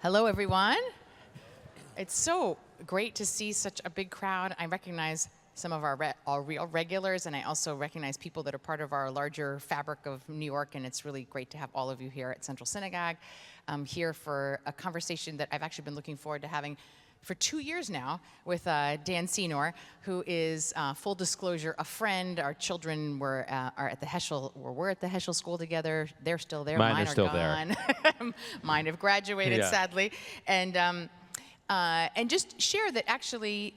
Hello, everyone. It's so great to see such a big crowd. I recognize some of our real regulars, and I also recognize people that are part of our larger fabric of New York, and it's really great to have all of you here at Central Synagogue. I'm here for a conversation that I've actually been looking forward to having for 2 years now with Dan Senor, who is, full disclosure, a friend. Our children are at the Heschel, or we're at the Heschel school together. They're still there. Mine are still gone. Mine have graduated, sadly. And just share that actually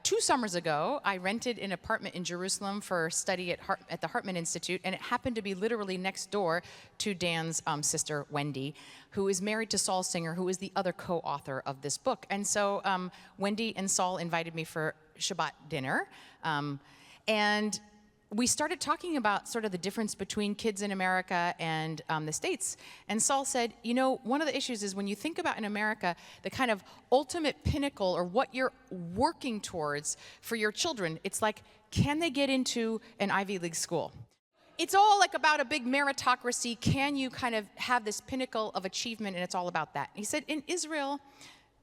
2 summers ago, I rented an apartment in Jerusalem for study at the Hartman Institute, and it happened to be literally next door to Dan's sister, Wendy, who is married to Saul Singer, who is the other co-author of this book. And so Wendy and Saul invited me for Shabbat dinner, and we started talking about sort of the difference between kids in America and the States. And Saul said, you know, one of the issues is when you think about in America, the kind of ultimate pinnacle or what you're working towards for your children, it's like, can they get into an Ivy League school? It's all like about a big meritocracy. Can you kind of have this pinnacle of achievement? And it's all about that. He said, in Israel,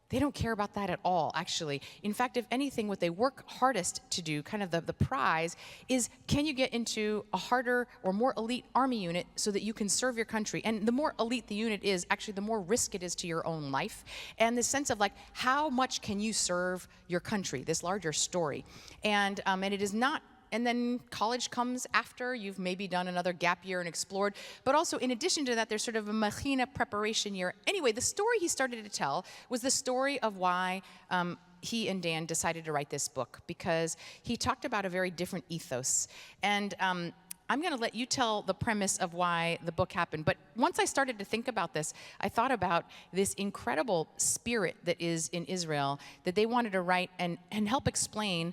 they don't care about that at all, actually. In fact, if anything, what they work hardest to do, kind of the prize, is can you get into a harder or more elite army unit so that you can serve your country? And the more elite the unit is, actually, the more risk it is to your own life. And the sense of like, how much can you serve your country, this larger story. And it is not. And then college comes after you've maybe done another gap year and explored. But also, in addition to that, there's sort of a machina preparation year. Anyway, the story he started to tell was the story of why he and Dan decided to write this book, because he talked about a very different ethos. And I'm going to let you tell the premise of why the book happened. But once I started to think about this, I thought about this incredible spirit that is in Israel that they wanted to write and help explain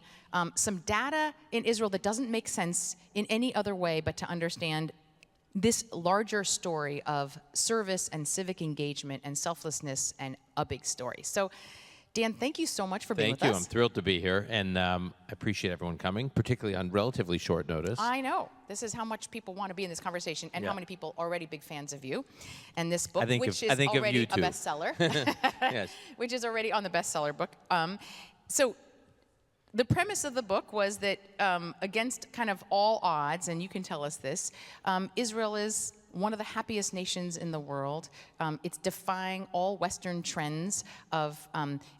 some data in Israel that doesn't make sense in any other way but to understand this larger story of service and civic engagement and selflessness and a big story. So, Dan, thank you so much for being with us. Thank you. I'm thrilled to be here, and I appreciate everyone coming, particularly on relatively short notice. I know. This is how much people want to be in this conversation, and how many people are already big fans of you and this book, which is already a bestseller. Yes. Which is already on the bestseller book. So the premise of the book was that against kind of all odds, and you can tell us this, Israel is one of the happiest nations in the world. It's defying all Western trends of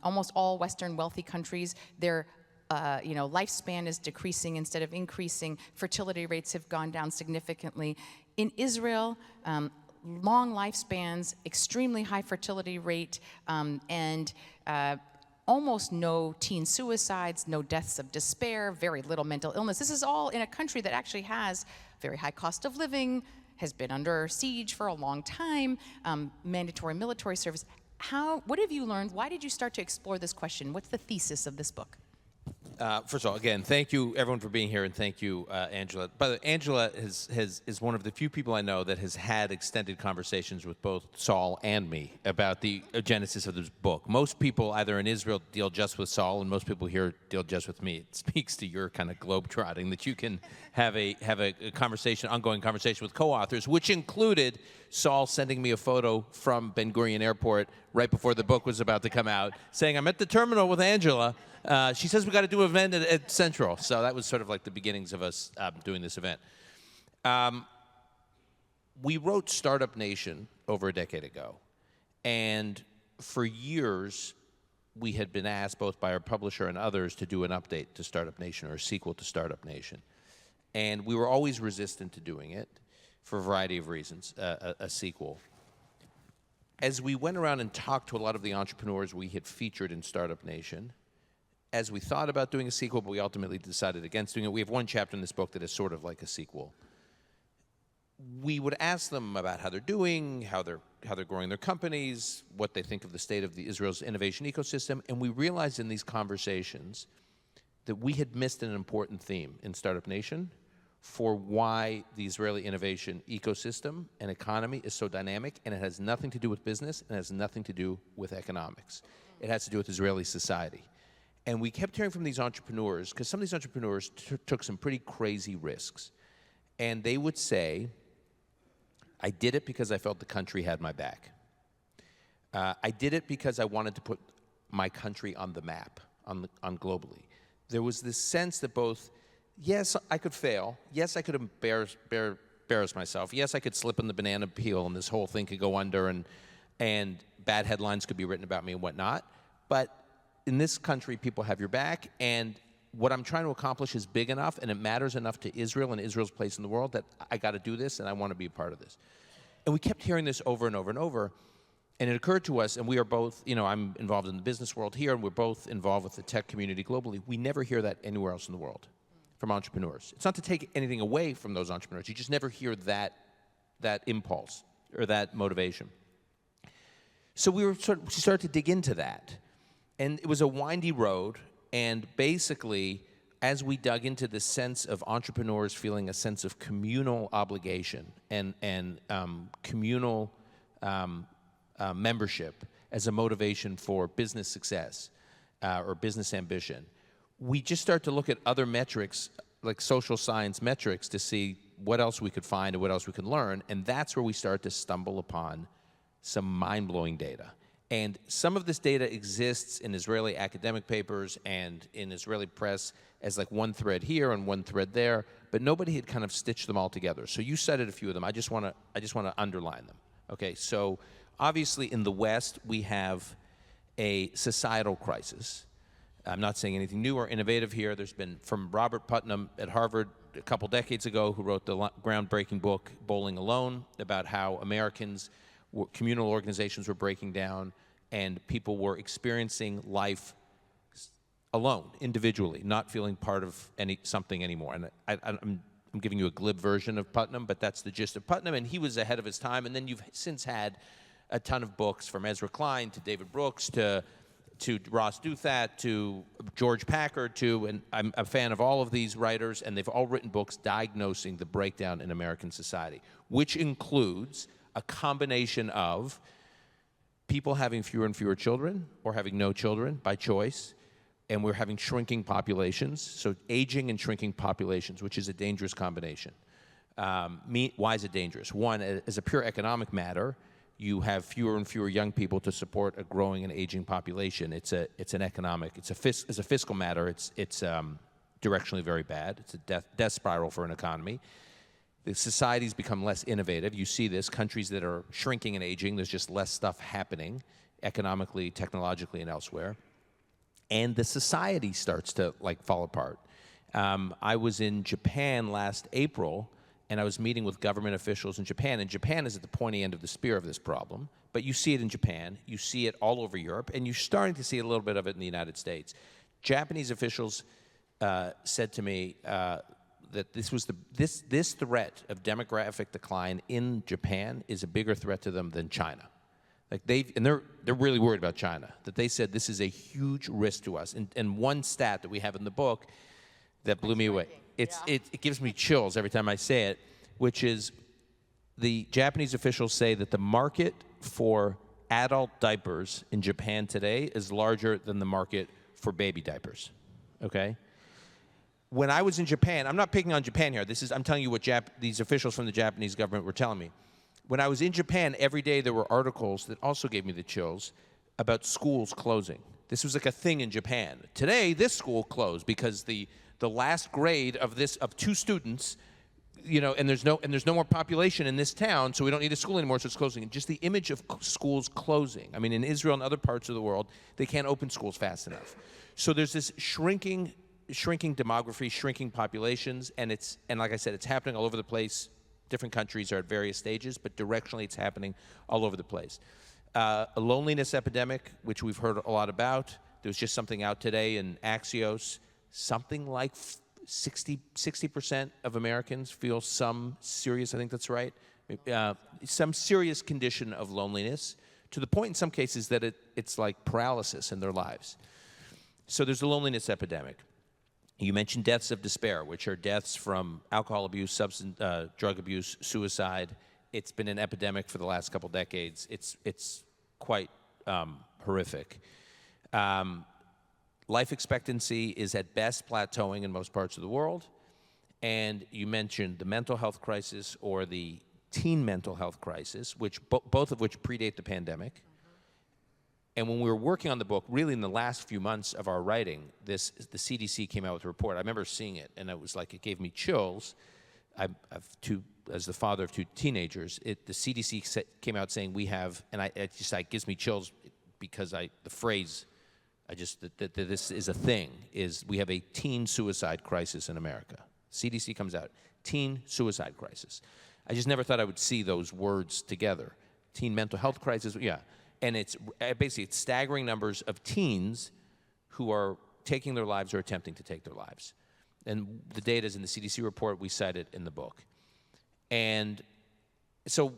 almost all Western wealthy countries. Their lifespan is decreasing instead of increasing. Fertility rates have gone down significantly. In Israel, long lifespans, extremely high fertility rate, and almost no teen suicides, no deaths of despair, very little mental illness. This is all in a country that actually has very high cost of living, has been under siege for a long time, mandatory military service. What have you learned? Why did you start to explore this question? What's the thesis of this book? First of all, again, thank you everyone for being here, and thank you, Angela. By the way, Angela is one of the few people I know that has had extended conversations with both Saul and me about the genesis of this book. Most people either in Israel deal just with Saul, and most people here deal just with me. It speaks to your kind of globe-trotting that you can have a ongoing conversation with co-authors, which included Saul sending me a photo from Ben Gurion Airport right before the book was about to come out, saying, I'm at the terminal with Angela. She says we got to do an event at Central. So that was sort of like the beginnings of us doing this event. We wrote Startup Nation over a decade ago. And for years, we had been asked, both by our publisher and others, to do an update to Startup Nation or a sequel to Startup Nation. And we were always resistant to doing it for a variety of reasons, a sequel. As we went around and talked to a lot of the entrepreneurs we had featured in Startup Nation, as we thought about doing a sequel, but we ultimately decided against doing it. We have one chapter in this book that is sort of like a sequel. We would ask them about how they're doing, how they're growing their companies, what they think of the state of Israel's innovation ecosystem, and we realized in these conversations that we had missed an important theme in Startup Nation for why the Israeli innovation ecosystem and economy is so dynamic, and it has nothing to do with business, and it has nothing to do with economics. It has to do with Israeli society. And we kept hearing from these entrepreneurs, because some of these entrepreneurs took some pretty crazy risks. And they would say, I did it because I felt the country had my back. I did it because I wanted to put my country on the map, on globally. There was this sense that both, yes, I could fail. Yes, I could embarrass myself. Yes, I could slip in the banana peel and this whole thing could go under and bad headlines could be written about me and whatnot. But in this country, people have your back, and what I'm trying to accomplish is big enough and it matters enough to Israel and Israel's place in the world that I got to do this and I want to be a part of this. And we kept hearing this over and over and over. And it occurred to us, and we are both, I'm involved in the business world here, and we're both involved with the tech community globally. We never hear that anywhere else in the world from entrepreneurs. It's not to take anything away from those entrepreneurs. You just never hear that impulse or that motivation. So we started to dig into that. And it was a windy road, and basically, as we dug into the sense of entrepreneurs feeling a sense of communal obligation and communal membership as a motivation for business success or business ambition, we just start to look at other metrics, like social science metrics, to see what else we could find and what else we could learn, and that's where we start to stumble upon some mind-blowing data. And some of this data exists in Israeli academic papers and in Israeli press as like one thread here and one thread there, but nobody had kind of stitched them all together. So you cited a few of them. I just want to underline them. Okay, so obviously, in the West, we have a societal crisis. I'm not saying anything new or innovative here. There's been, from Robert Putnam at Harvard a couple decades ago, who wrote the groundbreaking book, Bowling Alone, about how Americans, communal organizations were breaking down, and people were experiencing life alone, individually, not feeling part of something anymore. And I'm giving you a glib version of Putnam, but that's the gist of Putnam, and he was ahead of his time. And then you've since had a ton of books, from Ezra Klein to David Brooks to Ross Douthat to George Packard and I'm a fan of all of these writers, and they've all written books diagnosing the breakdown in American society, which includes a combination of people having fewer and fewer children or having no children by choice, and we're having shrinking populations, so aging and shrinking populations, which is a dangerous combination. Why is it dangerous? One, as a pure economic matter, you have fewer and fewer young people to support a growing and aging population. It's a fiscal matter. It's directionally very bad. It's a death spiral for an economy. The societies become less innovative. You see this, countries that are shrinking and aging, there's just less stuff happening economically, technologically, and elsewhere. And the society starts to fall apart. I was in Japan last April, and I was meeting with government officials in Japan, and Japan is at the pointy end of the spear of this problem, but you see it in Japan, you see it all over Europe, and you're starting to see a little bit of it in the United States. Japanese officials said to me that this threat of demographic decline in Japan is a bigger threat to them than China. They're really worried about China, that they said this is a huge risk to us. And one stat that we have in the book that blew me away. It gives me chills every time I say it, which is the Japanese officials say that the market for adult diapers in Japan today is larger than the market for baby diapers, okay? When I was in Japan, I'm not picking on Japan here. I'm telling you what these officials from the Japanese government were telling me. When I was in Japan, every day there were articles that also gave me the chills about schools closing. This was like a thing in Japan. Today, this school closed because the last grade of 2 students, and there's no more population in this town, so we don't need a school anymore, so it's closing. And just the image of schools closing. I mean, in Israel and other parts of the world, they can't open schools fast enough. So there's this shrinking demography, shrinking populations, and like I said, it's happening all over the place. Different countries are at various stages, but directionally it's happening all over the place. A loneliness epidemic, which we've heard a lot about. There was just something out today in Axios. Something like 60% of Americans feel some serious, I think that's right, some serious condition of loneliness, to the point in some cases that it's like paralysis in their lives. So there's a loneliness epidemic. You mentioned deaths of despair, which are deaths from alcohol abuse, drug abuse, suicide. It's been an epidemic for the last couple decades. It's quite horrific. Life expectancy is at best plateauing in most parts of the world. And you mentioned the mental health crisis or the teen mental health crisis, which both of which predate the pandemic. And when we were working on the book, really in the last few months of our writing, the CDC came out with a report. I remember seeing it, and it was like, it gave me chills. As the father of two teenagers, the CDC came out saying we have, and it gives me chills because that this is a thing, is we have a teen suicide crisis in America. CDC comes out, teen suicide crisis. I just never thought I would see those words together. Teen mental health crisis, yeah. And it's staggering numbers of teens who are taking their lives or attempting to take their lives. And the data is in the CDC report. We cite it in the book. And so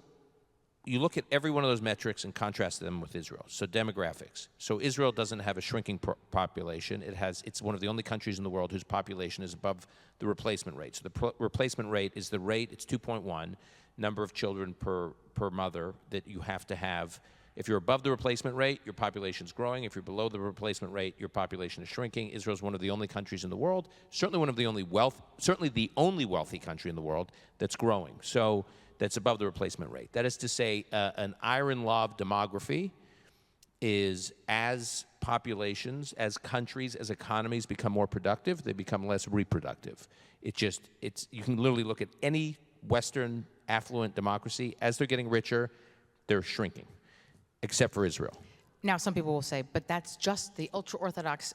you look at every one of those metrics and contrast them with Israel. So demographics. So Israel doesn't have a shrinking population. It's one of the only countries in the world whose population is above the replacement rate. So the replacement rate is the rate, it's 2.1, number of children per mother that you have to have. If you're above the replacement rate, your population's growing. If you're below the replacement rate, your population is shrinking. Israel's one of the only countries in the world, certainly the only wealthy country in the world that's growing. So that's above the replacement rate. That is to say, an iron law of demography is as populations, as countries, as economies become more productive, they become less reproductive. You can literally look at any Western affluent democracy. As they're getting richer, they're shrinking. Except for Israel. Now, some people will say, but that's just the ultra-Orthodox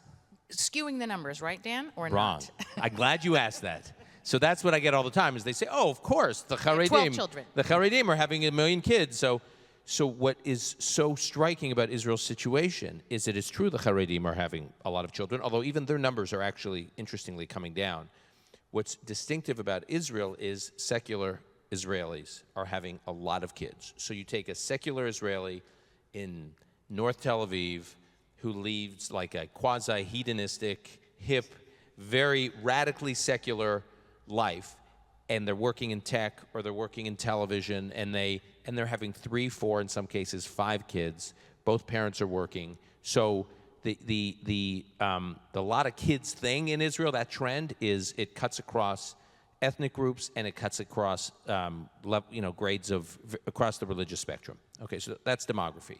skewing the numbers, right, Dan? Or Wrong. not? I'm glad you asked that. So that's what I get all the time, is they say, oh, of course, the Haredim. 12 children. The Haredim are having 1 million kids. So what is so striking about Israel's situation is that it's true the Haredim are having a lot of children, although even their numbers are actually, interestingly, coming down. What's distinctive about Israel is secular Israelis are having a lot of kids. So you take a secular Israeli in North Tel Aviv, who leads like a quasi-hedonistic, hip, very radically secular life, and they're working in tech or they're working in television, and they're having 3, 4, in some cases 5 kids. Both parents are working. So the lot of kids thing in Israel, that trend is it cuts across ethnic groups and it cuts across grades across the religious spectrum. Okay, so that's demography.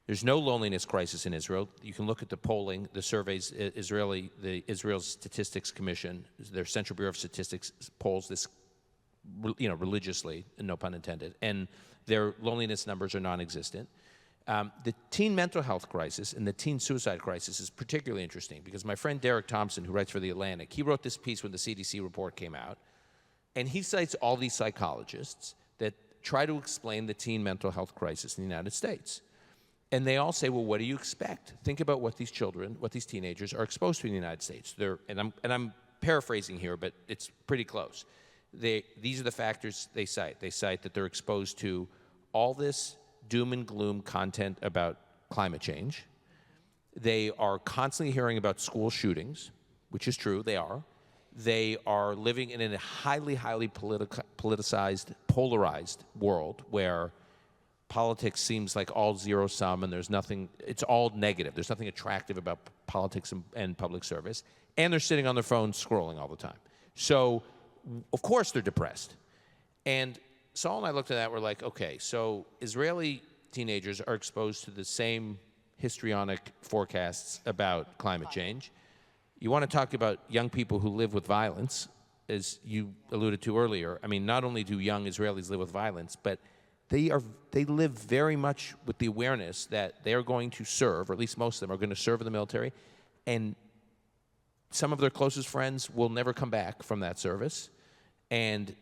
There's no loneliness crisis in Israel. You can look at the polling, the surveys. Israel's Statistics Commission, their Central Bureau of Statistics polls this, religiously, no pun intended, and their loneliness numbers are non-existent. The teen mental health crisis and the teen suicide crisis is particularly interesting because my friend Derek Thompson, who writes for The Atlantic, he wrote this piece when the CDC report came out, and he cites all these psychologists that try to explain the teen mental health crisis in the United States. And they all say, well, what do you expect? Think about what these children, what these teenagers are exposed to in the United States. I'm paraphrasing here, but it's pretty close. These are the factors they cite. They cite that they're exposed to all this doom and gloom content about climate change. They are constantly hearing about school shootings, which is true, they are. They are living in a highly, highly politicized, polarized world where politics seems like all zero-sum and there's nothing, it's all negative. There's nothing attractive about politics and public service. And they're sitting on their phones scrolling all the time. So, of course, they're depressed. And Saul and I looked at that, we're like, okay, so Israeli teenagers are exposed to the same histrionic forecasts about climate change. You want to talk about young people who live with violence, as you alluded to earlier. I mean, not only do young Israelis live with violence, but they live very much with the awareness that they are going to serve, or at least most of them are going to serve in the military, and some of their closest friends will never come back from that service. And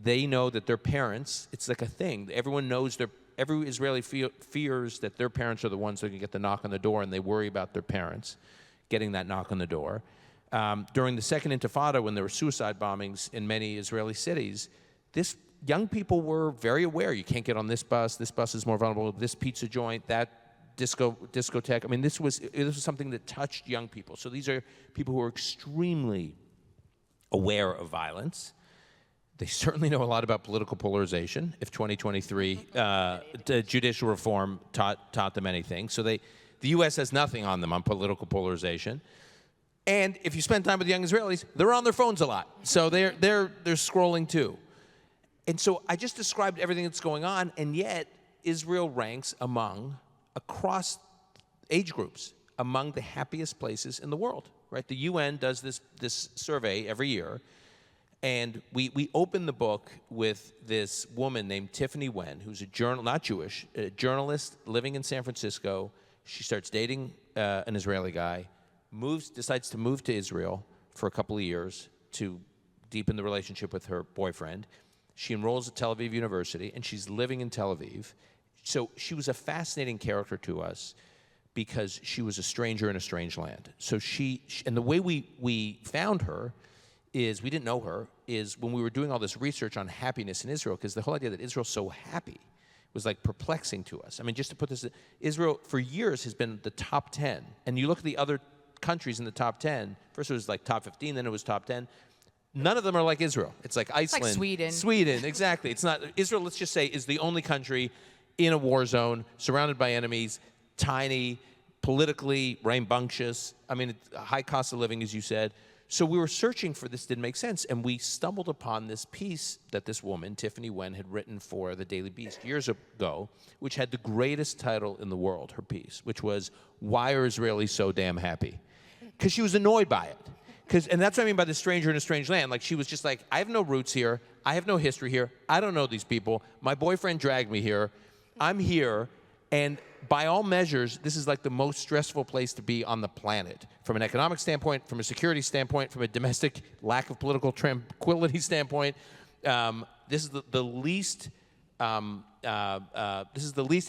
they know that their parents, it's like a thing. Everyone knows every Israeli fears that their parents are the ones that can get the knock on the door, and they worry about their parents getting that knock on the door. During the Second Intifada, when there were suicide bombings in many Israeli cities, young people were very aware. You can't get on this bus is more vulnerable, this pizza joint, that discotheque. I mean, this was something that touched young people. So these are people who are extremely aware of violence. They certainly know a lot about political polarization, if 2023 judicial reform taught them anything. So the U.S. has nothing on them on political polarization. And if you spend time with young Israelis, they're on their phones a lot. So they're scrolling too. And so I just described everything that's going on, and yet Israel ranks across age groups among the happiest places in the world, right? The UN does this survey every year, and we open the book with this woman named Tiffany Wen, who's not Jewish, a journalist living in San Francisco. She starts dating an Israeli guy, decides to move to Israel for a couple of years to deepen the relationship with her boyfriend. She enrolls at Tel Aviv University, and she's living in Tel Aviv. So she was a fascinating character to us because she was a stranger in a strange land. So and the way we found her is, we didn't know her, is when we were doing all this research on happiness in Israel, because the whole idea that Israel's so happy was like perplexing to us. I mean, just to put this, Israel for years has been the top 10. And you look at the other countries in the top 10, first it was like top 15, then it was top 10. None of them are like Israel. It's like Iceland. Like Sweden. Sweden, exactly. It's not, Israel, let's just say, is the only country in a war zone, surrounded by enemies, tiny, politically rambunctious. I mean, high cost of living, as you said. So we were searching for this, didn't make sense, and we stumbled upon this piece that this woman, Tiffany Wen, had written for the Daily Beast years ago, which had the greatest title in the world, her piece, which was, "Why Are Israelis So Damn Happy?" Because she was annoyed by it. And that's what I mean by the stranger in a strange land. Like, she was just like, I have no roots here. I have no history here. I don't know these people. My boyfriend dragged me here. I'm here. And by all measures, this is like the most stressful place to be on the planet. From an economic standpoint, from a security standpoint, from a domestic lack of political tranquility standpoint. This is the least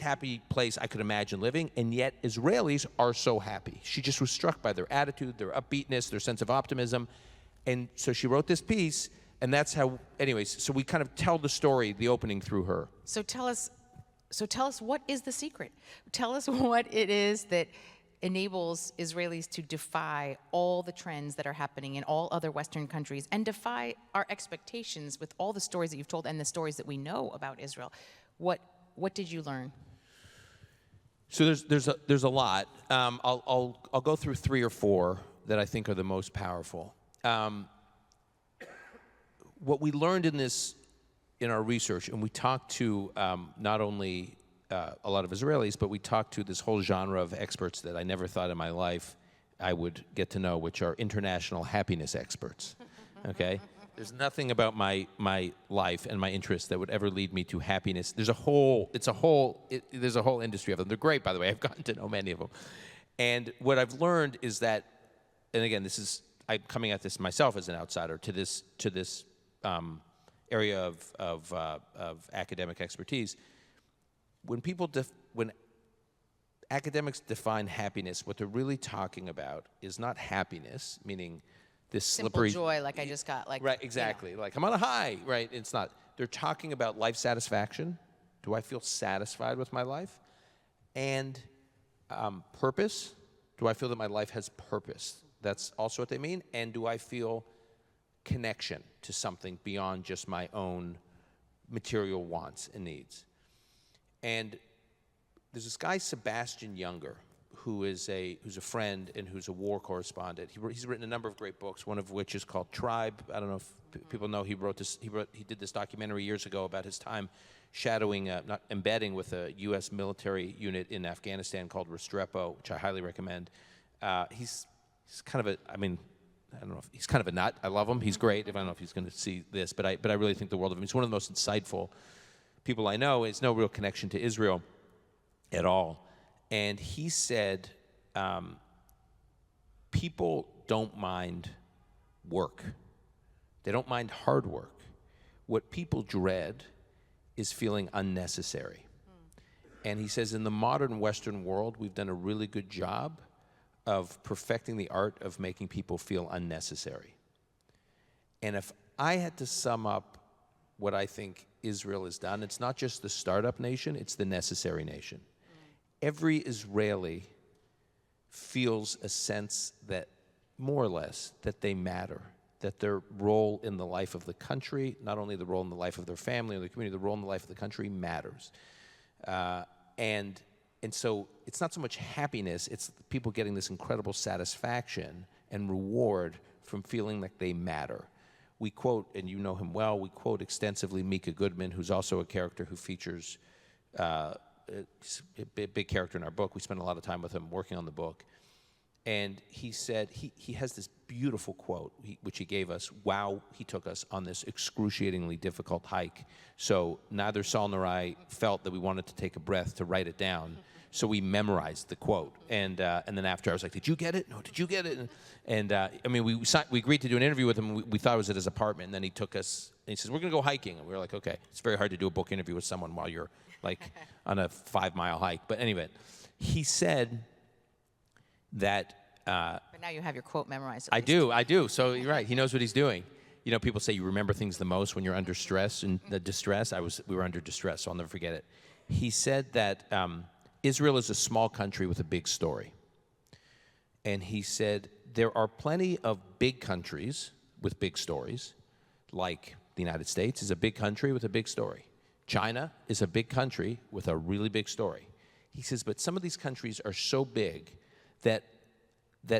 happy place I could imagine living, and yet Israelis are so happy. She just was struck by their attitude, their upbeatness, their sense of optimism. And so she wrote this piece, and that's how, anyways, so we kind of tell the story, the opening, through her. So tell us, what is the secret? Tell us what it is that enables Israelis to defy all the trends that are happening in all other Western countries and defy our expectations with all the stories that you've told and the stories that we know about Israel. What did you learn? So there's a lot. I'll go through 3 or 4 that I think are the most powerful. What we learned in our research, and we talked to not only a lot of Israelis, but we talked to this whole genre of experts that I never thought in my life I would get to know, which are international happiness experts. Okay? There's nothing about my life and my interests that would ever lead me to happiness. There's a whole industry of them. They're great, by the way. I've gotten to know many of them. And what I've learned is that, and again, I'm coming at this myself as an outsider to this area of academic expertise. When academics define happiness, what they're really talking about is not happiness, meaning this slippery simple joy, like I just got, like, right, exactly, you know. Like I'm on a high, right? It's not. They're talking about life satisfaction. Do I feel satisfied with my life? And purpose. Do I feel that my life has purpose? That's also what they mean. And do I feel connection to something beyond just my own material wants and needs? And there's this guy, Sebastian Junger, who's a friend and who's a war correspondent. He's written a number of great books, one of which is called Tribe. I don't know if people know he did this documentary years ago about his time shadowing, not embedding with a U.S. military unit in Afghanistan called Restrepo, which I highly recommend. He's kind of I don't know if he's kind of a nut. I love him. He's great. I don't know if he's going to see this, but I really think the world of him. He's one of the most insightful people I know. Has no real connection to Israel at all. And he said, people don't mind work. They don't mind hard work. What people dread is feeling unnecessary. And he says, in the modern Western world, we've done a really good job of perfecting the art of making people feel unnecessary. And if I had to sum up what I think Israel has done, it's not just the startup nation, it's the necessary nation. Every Israeli feels a sense that, more or less, that they matter, that their role in the life of the country, not only the role in the life of their family or the community, the role in the life of the country matters. And so it's not so much happiness, it's people getting this incredible satisfaction and reward from feeling like they matter. We quote, and you know him well, we quote extensively Mika Goodman, who's also a character who features he's a big character in our book. We spent a lot of time with him working on the book. And he said, he has this beautiful quote, which he gave us while he took us on this excruciatingly difficult hike. So neither Saul nor I felt that we wanted to take a breath to write it down. So we memorized the quote. And then after, I was like, did you get it? No, did you get it? And I mean, we agreed to do an interview with him. We thought it was at his apartment. And then he took us, and he says, we're going to go hiking. And we were like, okay. It's very hard to do a book interview with someone while you're like on a 5-mile hike. But anyway, he said that... but now you have your quote memorized. I do. So you're right. He knows what he's doing. You know, people say you remember things the most when you're under stress and the distress. We were under distress, so I'll never forget it. He said that Israel is a small country with a big story. And he said there are plenty of big countries with big stories, like the United States is a big country with a big story. China is a big country with a really big story. He says, but some of these countries are so big that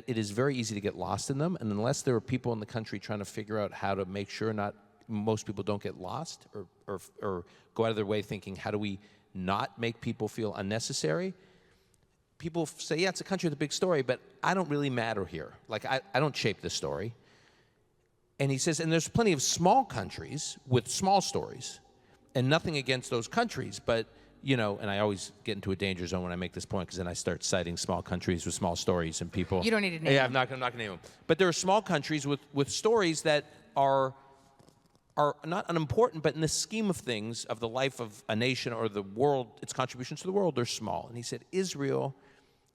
it is very easy to get lost in them, and unless there are people in the country trying to figure out how to make sure most people don't get lost or go out of their way thinking, how do we not make people feel unnecessary? People say, yeah, it's a country with a big story, but I don't really matter here. Like, I don't shape this story. And he says, and there's plenty of small countries with small stories, and nothing against those countries, but you know, and I always get into a danger zone when I make this point, because then I start citing small countries with small stories, and people... You don't need to name them. Yeah, I'm not going to name them. But there are small countries with stories that are not unimportant, but in the scheme of things, of the life of a nation or the world, its contributions to the world, they're small. And he said, Israel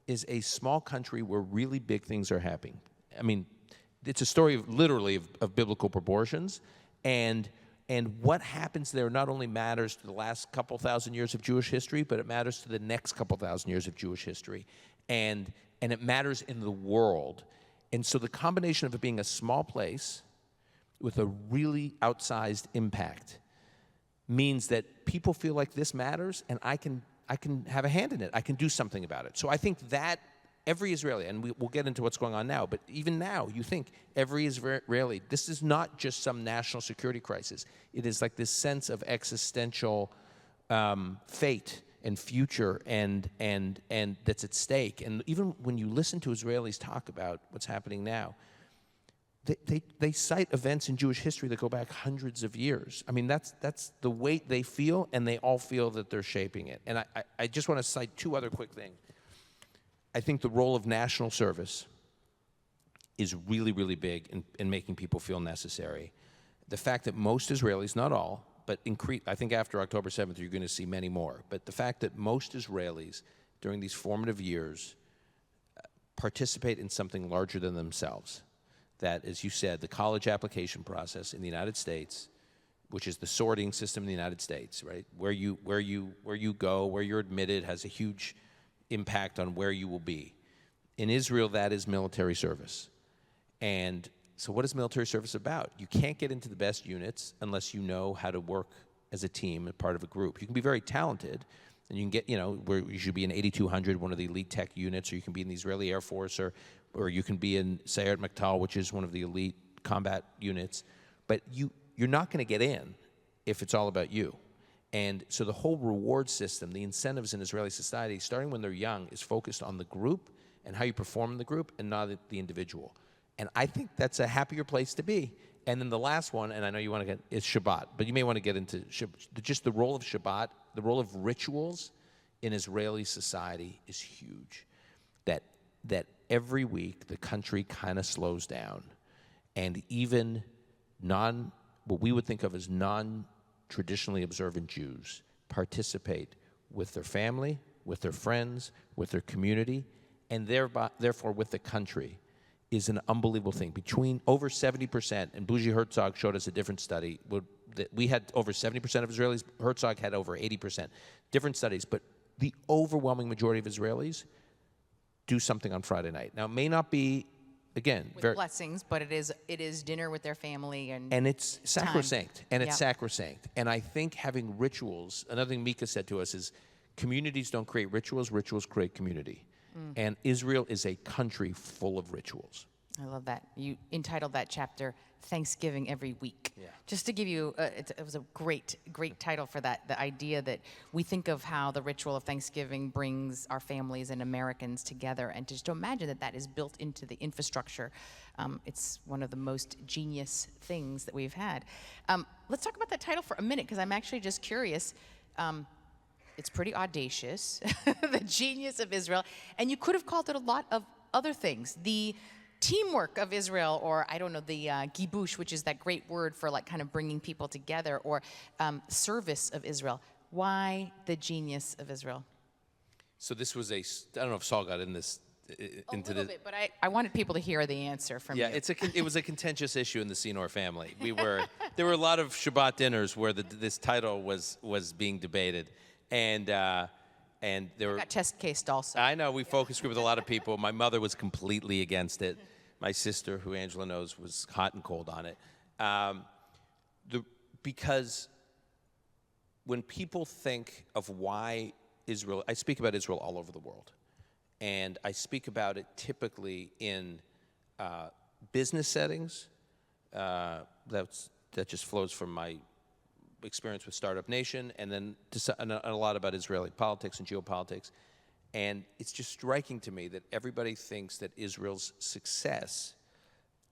is a small country where really big things are happening. I mean, it's a story literally of biblical proportions, and what happens there not only matters to the last couple thousand years of Jewish history, but it matters to the next couple thousand years of Jewish history. And it matters in the world. And so the combination of it being a small place with a really outsized impact means that people feel like this matters, and I can have a hand in it. I can do something about it. So I think that every Israeli, and we'll get into what's going on now, but even now, you think every Israeli, this is not just some national security crisis. It is like this sense of existential fate and future and that's at stake. And even when you listen to Israelis talk about what's happening now, they cite events in Jewish history that go back hundreds of years. I mean, that's the weight they feel, and they all feel that they're shaping it. And I just want to cite two other quick things. I think the role of national service is really, really big in making people feel necessary. The fact that most Israelis, not all, but I think after October 7th, you're going to see many more. But the fact that most Israelis, during these formative years, participate in something larger than themselves. That, as you said, the college application process in the United States, which is the sorting system in the United States, right? Where you go, where you're admitted, has a huge impact on where you will be. In Israel, that is military service. And so what is military service about? You can't get into the best units unless you know how to work as a team, as part of a group. You can be very talented, and you can get, where you should be in 8200, one of the elite tech units, or you can be in the Israeli Air Force, or you can be in Sayeret Matkal, which is one of the elite combat units. But you're not going to get in if it's all about you. And so the whole reward system, the incentives in Israeli society, starting when they're young, is focused on the group and how you perform in the group and not the individual. And I think that's a happier place to be. And then the last one, and I know you want to get, is Shabbat. But you may want to get into just the role of Shabbat, the role of rituals in Israeli society is huge. That every week the country kind of slows down. And even what we would think of as non-traditionally observant Jews participate with their family, with their friends, with their community, and therefore with the country, is an unbelievable thing. Between over 70%, and Bougie Herzog showed us a different study, that we had over 70% of Israelis, Herzog had over 80%. Different studies, but the overwhelming majority of Israelis do something on Friday night. Now, it may not be, again, with blessings, but it is dinner with their family and it's sacrosanct. Time. And it's sacrosanct. And I think having rituals, another thing Mika said to us is, communities don't create rituals, rituals create community. And Israel is a country full of rituals. I love that. You entitled that chapter, Thanksgiving every week. Yeah. Just to give you, it was a great title for that, the idea that we think of how the ritual of Thanksgiving brings our families and Americans together, and just to imagine that that is built into the infrastructure. It's one of the most genius things that we've had. Let's talk about that title for a minute, because I'm actually just curious. It's pretty audacious, The Genius of Israel, and you could have called it a lot of other things. The teamwork of Israel, or I don't know, the gibush, which is that great word for like kind of bringing people together, or service of Israel. Why the genius of Israel? So this was I don't know if Saul got in this, into a little this. bit, but I wanted people to hear the answer from you. Yeah, it was a contentious issue in the Senor family. There were a lot of Shabbat dinners where this title was being debated, and there were. Got test cased also. I know, we focus group with a lot of people. My mother was completely against it. My sister, who Angela knows, was hot and cold on it. Because when people think of why Israel, I speak about Israel all over the world. And I speak about it typically in business settings. That just flows from my experience with Startup Nation, and then a lot about Israeli politics and geopolitics. And it's just striking to me that everybody thinks that Israel's success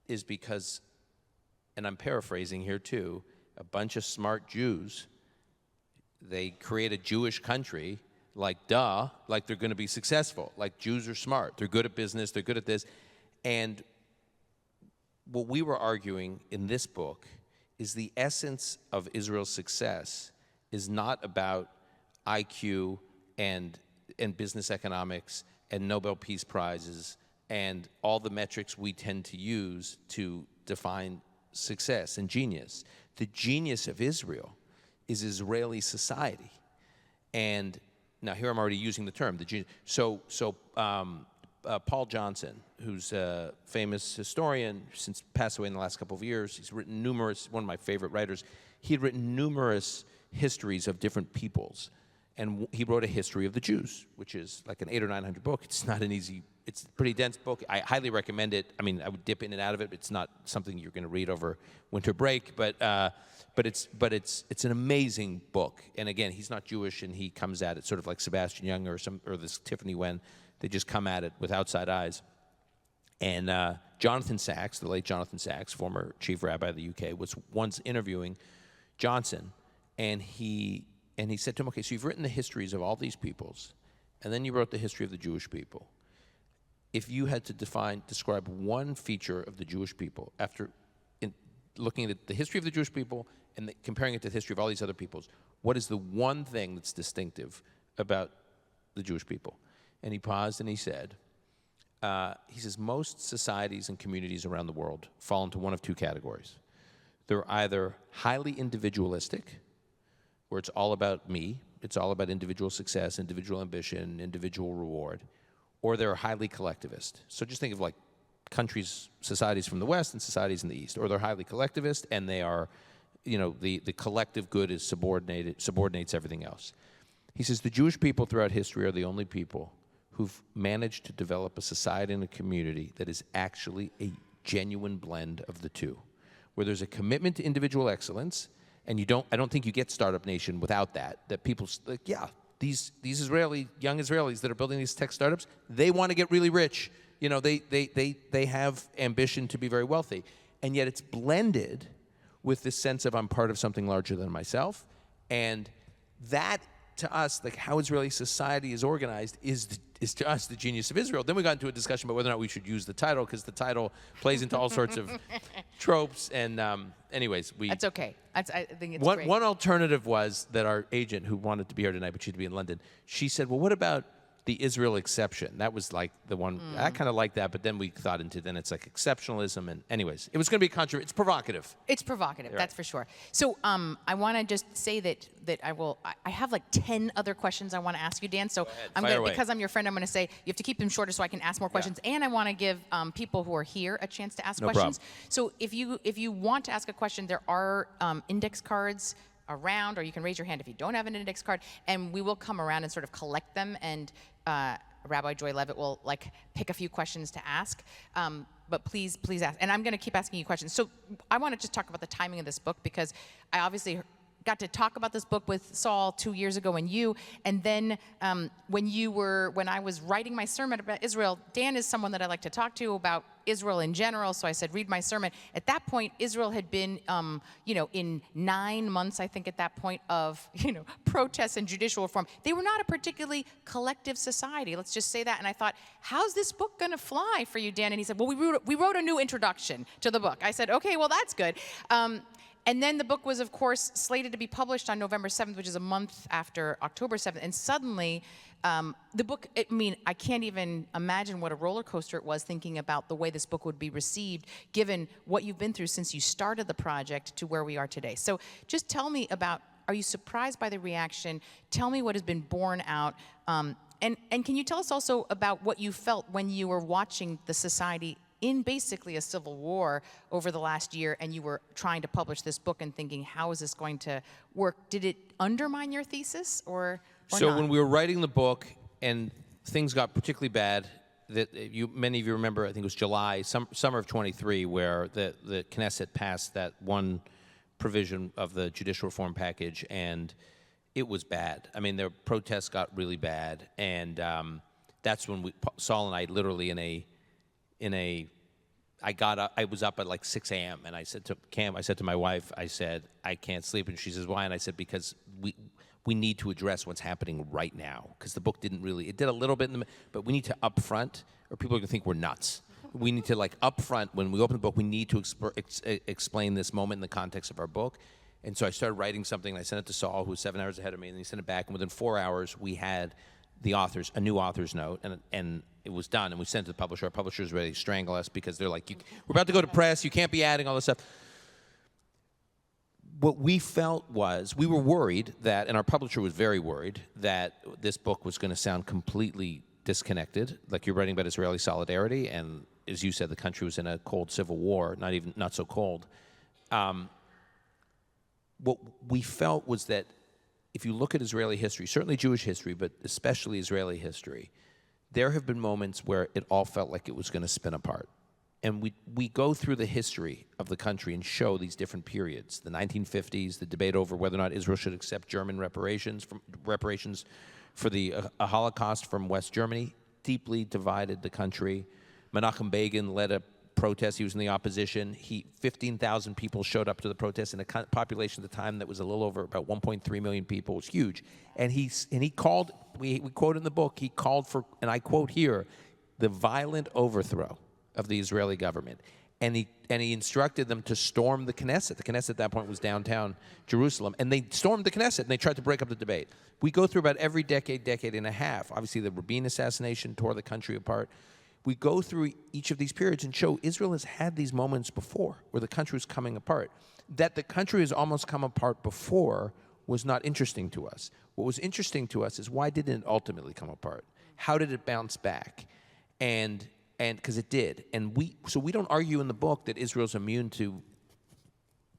is because, and I'm paraphrasing here too, a bunch of smart Jews, they create a Jewish country, like like they're going to be successful. Like Jews are smart, they're good at business, they're good at this. And what we were arguing in this book is the essence of Israel's success is not about IQ and business economics and Nobel Peace Prizes and all the metrics we tend to use to define success and genius. The genius of Israel is Israeli society. And now here I'm already using the term. Paul Johnson, who's a famous historian, since passed away in the last couple of years, he's written one of my favorite writers, he had written numerous histories of different peoples. And he wrote a history of the Jews, which is like an 800 or 900 book. It's not an easy, it's a pretty dense book. I highly recommend it. I mean, I would dip in and out of it. It's not something you're going to read over winter break, but it's an amazing book. And again, he's not Jewish, and he comes at it sort of like Sebastian Junger or this Tiffany Wen. They just come at it with outside eyes. And Jonathan Sachs, the late Jonathan Sachs, former chief rabbi of the UK, was once interviewing Johnson, and he said to him, okay, so you've written the histories of all these peoples, and then you wrote the history of the Jewish people. If you had to describe one feature of the Jewish people after looking at the history of the Jewish people and comparing it to the history of all these other peoples, what is the one thing that's distinctive about the Jewish people? And he paused and he said, most societies and communities around the world fall into one of two categories. They're either highly individualistic, where it's all about me, it's all about individual success, individual ambition, individual reward, or they're highly collectivist. So just think of like countries, societies from the West and societies in the East, or they're highly collectivist and they are, the collective good is subordinates everything else. He says the Jewish people throughout history are the only people who've managed to develop a society and a community that is actually a genuine blend of the two, where there's a commitment to individual excellence, and I don't think you get Startup Nation without that people, like, yeah, these young Israelis that are building these tech startups, they want to get really rich. They have ambition to be very wealthy. And yet it's blended with this sense of I'm part of something larger than myself. And that, to us, like how Israeli society is organized is to us the genius of Israel. Then we got into a discussion about whether or not we should use the title, because the title plays into all sorts of tropes. And anyways, that's okay. I think it's great. One alternative was that our agent, who wanted to be here tonight but she had to be in London, she said, well, what about the Israel exception? That was like the one, I kind of like that, but then we thought then it's like exceptionalism, and anyways, it was going to be controversial. It's provocative. It's provocative, that's for sure. So I want to just say that I have like 10 other questions I want to ask you, Dan, so because I'm your friend, I'm going to say you have to keep them shorter so I can ask more questions, and I want to give people who are here a chance to ask questions. Problem. So if you want to ask a question, there are index cards around, or you can raise your hand if you don't have an index card, and we will come around and sort of collect them and Rabbi Joy Levitt will pick a few questions to ask. But please ask. And I'm going to keep asking you questions. So I want to just talk about the timing of this book, because I obviously got to talk about this book with Saul 2 years ago and then when I was writing my sermon about Israel, Dan is someone that I like to talk to about Israel in general, so I said, read my sermon. At that point, Israel had been, in 9 months, I think at that point, of, protests and judicial reform. They were not a particularly collective society, let's just say that. And I thought, how's this book gonna fly for you, Dan? And he said, well, we wrote a new introduction to the book. I said, okay, well, that's good. And then the book was, of course, slated to be published on November 7th, which is a month after October 7th. And suddenly, the book, I can't even imagine what a roller coaster it was thinking about the way this book would be received, given what you've been through since you started the project to where we are today. So just tell me about, are you surprised by the reaction? Tell me what has been borne out. And can you tell us also about what you felt when you were watching the society in basically a civil war over the last year, and you were trying to publish this book and thinking, how is this going to work? Did it undermine your thesis or so not? When we were writing the book and things got particularly bad, that many of you remember, I think it was July, summer of 23, where the Knesset passed that one provision of the judicial reform package, and it was bad. I mean, the protests got really bad, and that's when Saul and I literally I was up at like 6 a.m. and I said to my wife, I said, I can't sleep. And she says, why? And I said, because we need to address what's happening right now. Because the book it did a little bit, but we need to upfront, or people are going to think we're nuts. We need to upfront, when we open the book, we need to explain this moment in the context of our book. And so I started writing something, and I sent it to Saul, who was 7 hours ahead of me, and he sent it back. And within 4 hours, we had a new author's note, and it was done, and we sent it to the publisher. Our publisher's ready to strangle us because they're like, we're about to go to press, you can't be adding all this stuff. What we felt was, we were worried that, and our publisher was very worried, that this book was going to sound completely disconnected, like you're writing about Israeli solidarity, and as you said, the country was in a cold civil war, not so cold. What we felt was that if you look at Israeli history, certainly Jewish history, but especially Israeli history, there have been moments where it all felt like it was going to spin apart. And we go through the history of the country and show these different periods. The 1950s, the debate over whether or not Israel should accept German reparations for the Holocaust from West Germany, deeply divided the country. Menachem Begin led a protest. He was in the opposition. 15,000 people showed up to the protest in a population at the time that was a little over about 1.3 million people. It was huge. And he called, we quote in the book, he called for, and I quote here, the violent overthrow of the Israeli government. And he instructed them to storm the Knesset. The Knesset at that point was downtown Jerusalem. And they stormed the Knesset, and they tried to break up the debate. We go through about every decade and a half. Obviously, the Rabin assassination tore the country apart. We go through each of these periods and show Israel has had these moments before where the country was coming apart. That the country has almost come apart before was not interesting to us. What was interesting to us is, why didn't it ultimately come apart? How did it bounce back? And because it did. And we don't argue in the book that Israel's immune to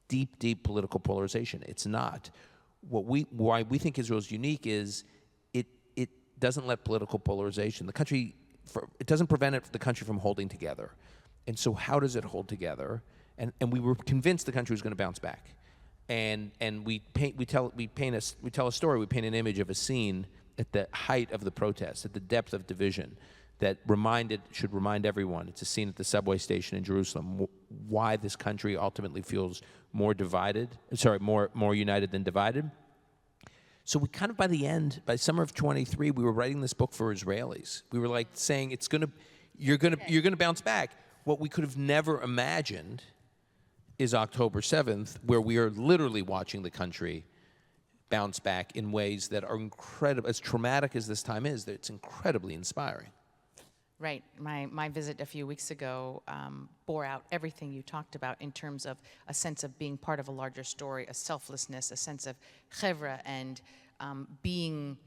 deep political polarization. It's not. Why we think Israel's unique is it doesn't let political polarization, it doesn't prevent the country from holding together. And so how does it hold together? And we were convinced the country was going to bounce back. And we tell a story, we paint an image of a scene at the height of the protest, at the depth of division, that should remind everyone. It's a scene at the subway station in Jerusalem, why this country ultimately feels more united than divided. So we kind of, by summer of 23, we were writing this book for Israelis. We were saying, you're gonna bounce back. What we could have never imagined is October 7th, where we are literally watching the country bounce back in ways that are incredible. As traumatic as this time is, it's incredibly inspiring. Right. My visit a few weeks ago bore out everything you talked about in terms of a sense of being part of a larger story, a selflessness, a sense of chevra, and being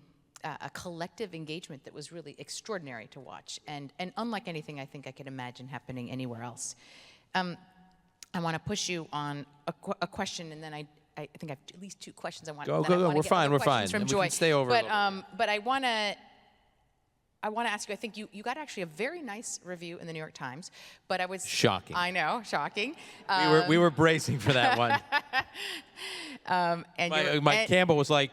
a collective engagement that was really extraordinary to watch, and unlike anything I think I could imagine happening anywhere else. I want to push you on a question, and then I think I have at least two questions I want. Go. We're fine. From Joy. We can stay over. But I want to I want to ask you, I think you got actually a very nice review in the New York Times, but I would... Shocking. I know, shocking. We were bracing for that one. And Mike Campbell was like,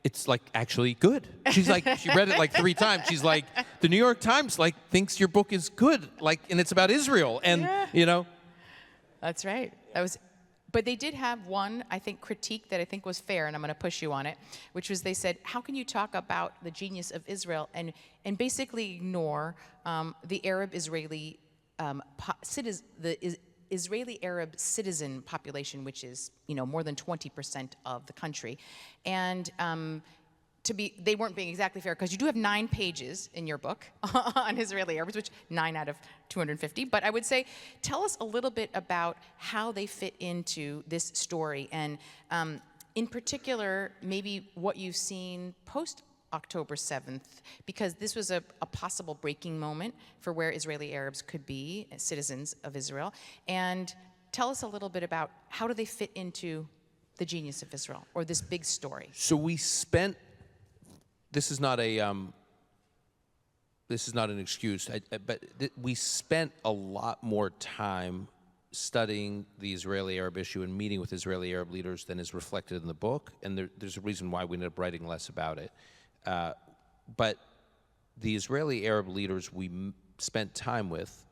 it's like actually good. She's like, she read it like 3 times. She's like, the New York Times like thinks your book is good, like, and it's about Israel, and you know. That's right. But they did have one, I think, critique that I think was fair, and I'm going to push you on it, which was they said, how can you talk about the genius of Israel and basically ignore the Arab-Israeli Israeli-Arab citizen population, which is, more than 20% of the country. And they weren't being exactly fair, because you do have 9 pages in your book on Israeli Arabs, which 9 out of 250. But I would say, tell us a little bit about how they fit into this story, and in particular, maybe what you've seen post October 7th, because this was a possible breaking moment for where Israeli Arabs could be as citizens of Israel. And tell us a little bit about how do they fit into the genius of Israel, or this big story. So we spent. This is not an excuse, but we spent a lot more time studying the Israeli-Arab issue and meeting with Israeli Arab leaders than is reflected in the book, and there's a reason why we ended up writing less about it. But the Israeli Arab leaders we spent time with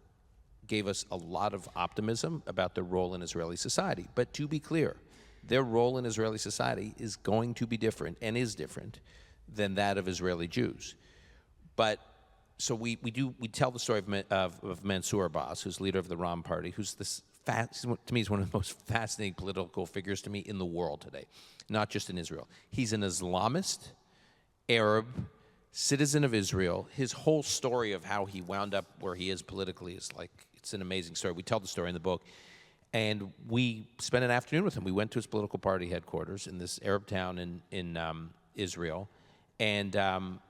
gave us a lot of optimism about their role in Israeli society. But to be clear, their role in Israeli society is going to be different, and is different, than that of Israeli Jews. But so we tell the story of Mansour Abbas, who's leader of the Ram Party, who's to me is one of the most fascinating political figures to me in the world today, not just in Israel. He's an Islamist, Arab, citizen of Israel. His whole story of how he wound up where he is politically is like, it's an amazing story. We tell the story in the book. And we spent an afternoon with him. We went to his political party headquarters in this Arab town in Israel. And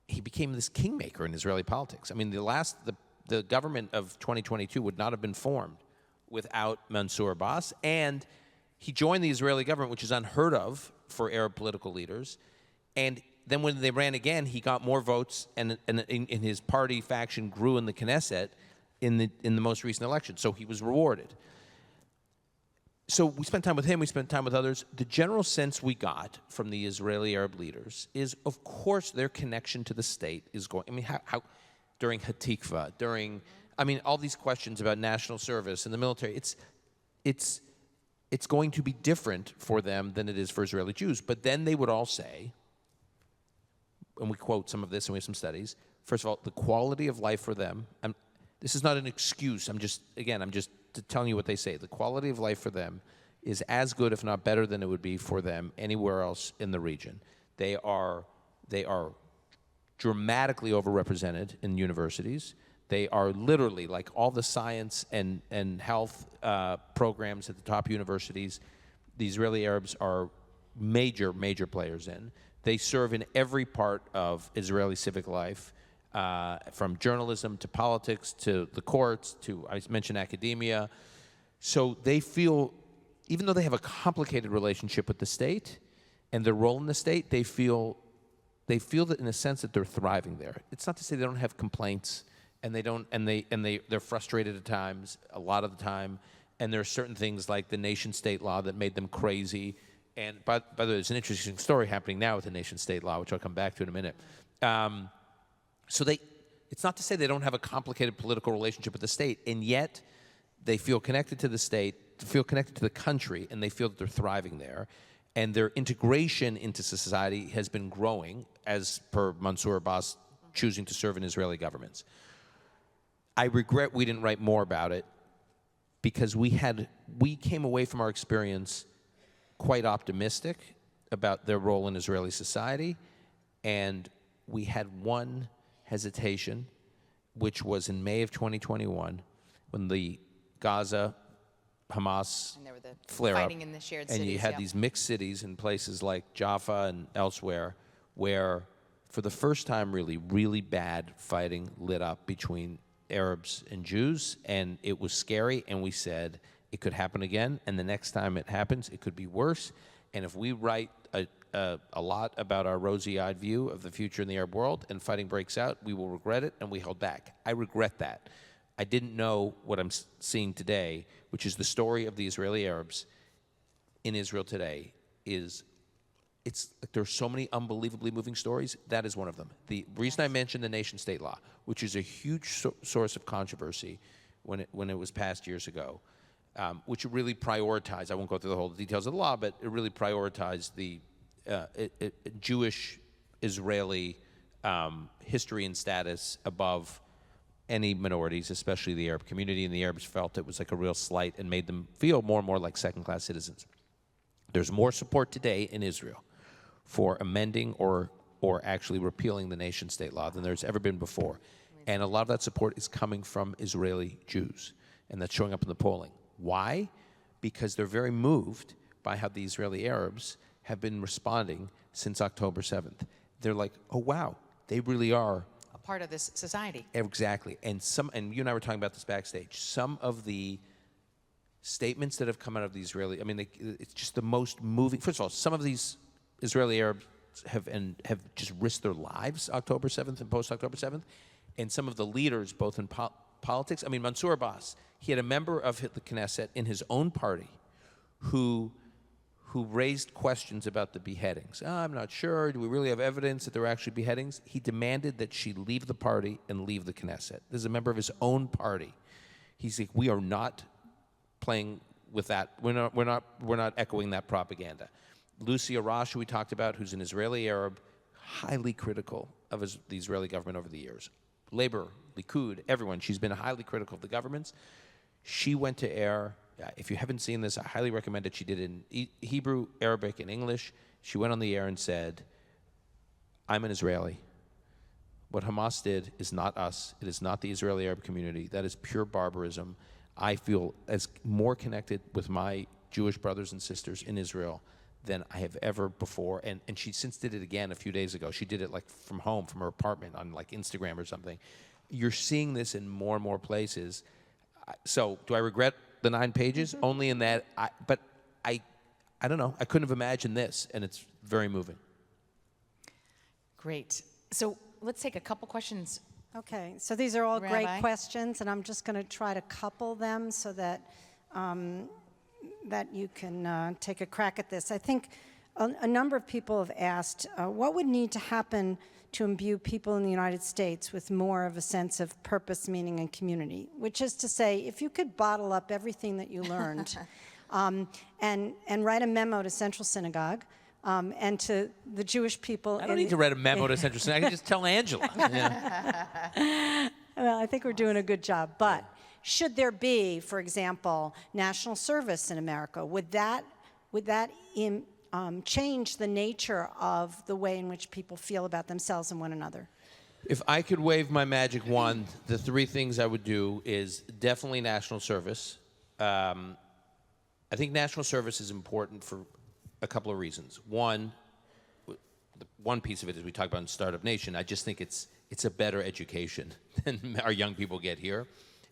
he became this kingmaker in Israeli politics. I mean, the government of 2022 would not have been formed without Mansour Abbas. And he joined the Israeli government, which is unheard of for Arab political leaders. And then when they ran again, he got more votes, and his party faction grew in the Knesset in the most recent election. So he was rewarded. So we spent time with him, we spent time with others. The general sense we got from the Israeli Arab leaders is, of course, their connection to the state is going, I mean, how during Hatikva, all these questions about national service and the military, it's going to be different for them than it is for Israeli Jews. But then they would all say, and we quote some of this, and we have some studies, first of all, the quality of life for them, this is not an excuse, I'm just telling you what they say. The quality of life for them is as good, if not better, than it would be for them anywhere else in the region. They are dramatically overrepresented in universities. They are literally, like, all the science and health programs at the top universities, the Israeli Arabs are major players in. They serve in every part of Israeli civic life, from journalism to politics to the courts to, I mentioned, academia. So they feel, even though they have a complicated relationship with the state and their role in the state, they feel that in a sense that they're thriving there. It's not to say they don't have complaints, and they're frustrated at times, a lot of the time, and there are certain things like the nation-state law that made them crazy. And by the way, there's an interesting story happening now with the nation-state law, which I'll come back to in a minute. So it's not to say they don't have a complicated political relationship with the state, and yet they feel connected to the state, feel connected to the country, and they feel that they're thriving there. And their integration into society has been growing, as per Mansour Abbas choosing to serve in Israeli governments. I regret we didn't write more about it, because we came away from our experience quite optimistic about their role in Israeli society, and we had one hesitation, which was in May of 2021, when the Gaza Hamas And there were the flare-up, fighting in the shared and cities. you had these mixed cities in places like Jaffa and elsewhere, where for the first time really bad fighting lit up between Arabs and Jews, and it was scary, and we said it could happen again, and the next time it happens, it could be worse. And if we write a lot about our rosy-eyed view of the future in the Arab world, and fighting breaks out. We will regret it, and we held back. I regret that. I didn't know what I'm seeing today, which is the story of the Israeli Arabs in Israel today. It's there's so many unbelievably moving stories. That is one of them. The reason I mentioned the nation-state law, which is a huge source of controversy when it was passed years ago, which really prioritized, I won't go through the whole details of the law, but it really prioritized the Jewish Israeli history and status above any minorities, especially the Arab community, and the Arabs felt it was like a real slight and made them feel more and more like second-class citizens. There's more support today in Israel for amending or actually repealing the nation-state law than there's ever been before. And a lot of that support is coming from Israeli Jews, and that's showing up in the polling. Why? Because they're very moved by how the Israeli Arabs have been responding since October 7th. They're like, oh, wow, they really are A part of this society. exactly. And you and I were talking about this backstage. Some of the statements that have come out of the Israeli, I mean, it's just the most moving. First of all, some of these Israeli Arabs have just risked their lives October 7th and post-October 7th. And some of the leaders, both in politics, I mean, Mansour Abbas, he had a member of the Knesset in his own party who raised questions about the beheadings. Oh, I'm not sure. Do we really have evidence that there were actually beheadings? He demanded that she leave the party and leave the Knesset. This is a member of his own party. He's like, we are not playing with that. We're not echoing that propaganda. Lucy Arash, who we talked about, who's an Israeli Arab, highly critical of the Israeli government over the years. Labor, Likud, everyone. She's been highly critical of the governments. She went to air. If you haven't seen this, I highly recommend it. She did it in Hebrew, Arabic, and English. She went on the air and said, I'm an Israeli. What Hamas did is not us. It is not the Israeli Arab community. That is pure barbarism. I feel as more connected with my Jewish brothers and sisters in Israel than I have ever before. And she since did it again a few days ago. She did it like from home, from her apartment on like Instagram or something. You're seeing this in more and more places. So do I regret the 9 pages? Mm-hmm. Only in that, but I don't know. I couldn't have imagined this, and it's very moving. Great. So let's take a couple questions. Okay, so these are all Rabbi? great questions, and I'm just going to try to couple them so that that you can take a crack at this. I think a number of people have asked, what would need to happen to imbue people in the United States with more of a sense of purpose, meaning, and community? Which is to say, if you could bottle up everything that you learned and write a memo to Central Synagogue, and to the Jewish people. I don't need to write a memo to Central Synagogue. I can just tell Angela. Yeah. Well, I think we're doing a good job. But should there be, for example, national service in America? Would that change the nature of the way in which people feel about themselves and one another? If I could wave my magic wand, the 3 things I would do is definitely national service. I think national service is important for a couple of reasons. One piece of it is we talk about in Startup Nation. I just think it's a better education than our young people get here,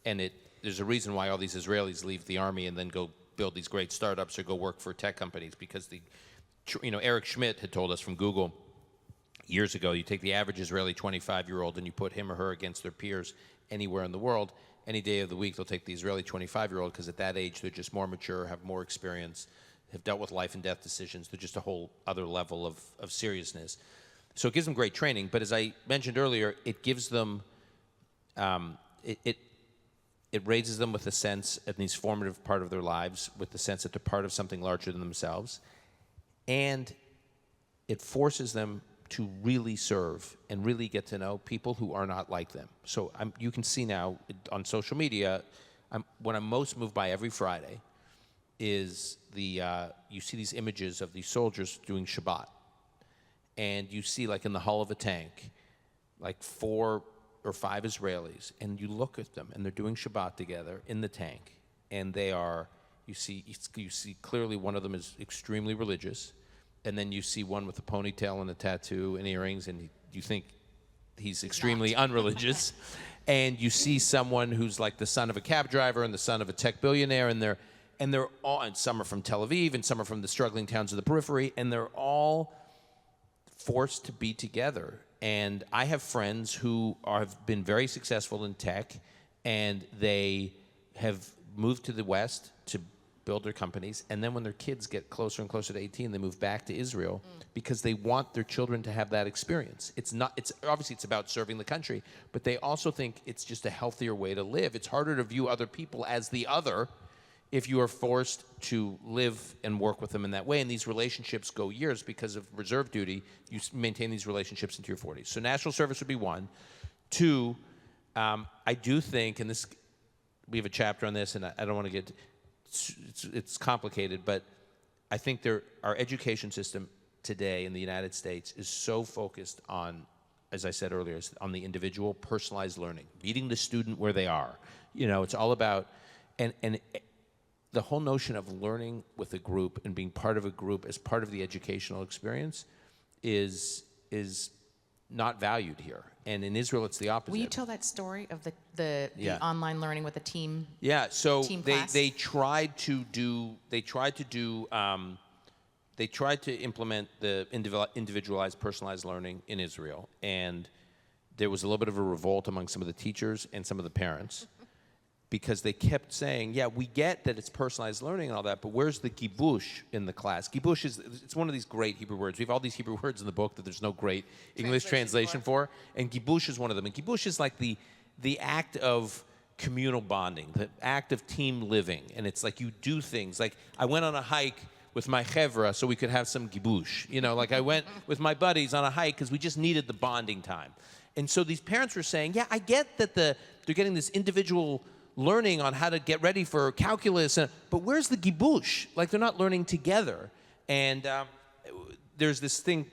and there's a reason why all these Israelis leave the army and then go build these great startups or go work for tech companies, because Eric Schmidt had told us from Google years ago, you take the average Israeli 25-year-old and you put him or her against their peers anywhere in the world, any day of the week they'll take the Israeli 25-year-old, because at that age they're just more mature, have more experience, have dealt with life and death decisions. They're just a whole other level of seriousness. So it gives them great training, but as I mentioned earlier, it gives them, it raises them with a sense in these formative part of their lives, with the sense that they're part of something larger than themselves, and it forces them to really serve and really get to know people who are not like them. So you can see now on social media, what I'm most moved by every Friday is you see these images of these soldiers doing Shabbat. And you see, like in the hull of a tank, like 4 or 5 Israelis, and you look at them, and they're doing Shabbat together in the tank, and you see clearly one of them is extremely religious, and then you see one with a ponytail and a tattoo and earrings, and you think he's extremely unreligious, and you see someone who's like the son of a cab driver and the son of a tech billionaire, and they're all, and some are from Tel Aviv, and some are from the struggling towns of the periphery, and they're all forced to be together. And I have friends who have been very successful in tech, and they have moved to the West to build their companies, and then when their kids get closer and closer to 18, they move back to Israel because they want their children to have that experience. It's obviously it's about serving the country, but they also think it's just a healthier way to live. It's harder to view other people as the other if you are forced to live and work with them in that way. And these relationships go years because of reserve duty. You maintain these relationships into your 40s. So national service would be one. Two, I do think, and this, we have a chapter on this, and I don't want to get, it's complicated, but I think our education system today in the United States is so focused on, as I said earlier, on the individual personalized learning, meeting the student where they are. You know, it's all about, and the whole notion of learning with a group and being part of a group as part of the educational experience is not valued here. And in Israel, it's the opposite. Will you tell that story of the online learning with the team? Yeah. So team they class? they tried to implement the individualized, personalized learning in Israel, and there was a little bit of a revolt among some of the teachers and some of the parents. Because they kept saying, yeah, we get that it's personalized learning and all that, but where's the gibush in the class? Gibush it's one of these great Hebrew words. We have all these Hebrew words in the book that there's no great English translation for, and gibush is one of them. And gibush is like the act of communal bonding, the act of team living, and it's like you do things. Like I went on a hike with my chevra so we could have some gibush. You know, like I went with my buddies on a hike because we just needed the bonding time. And so these parents were saying, yeah, I get that they're getting this individual learning on how to get ready for calculus, but where's the gibush? Like they're not learning together. And there's this thing,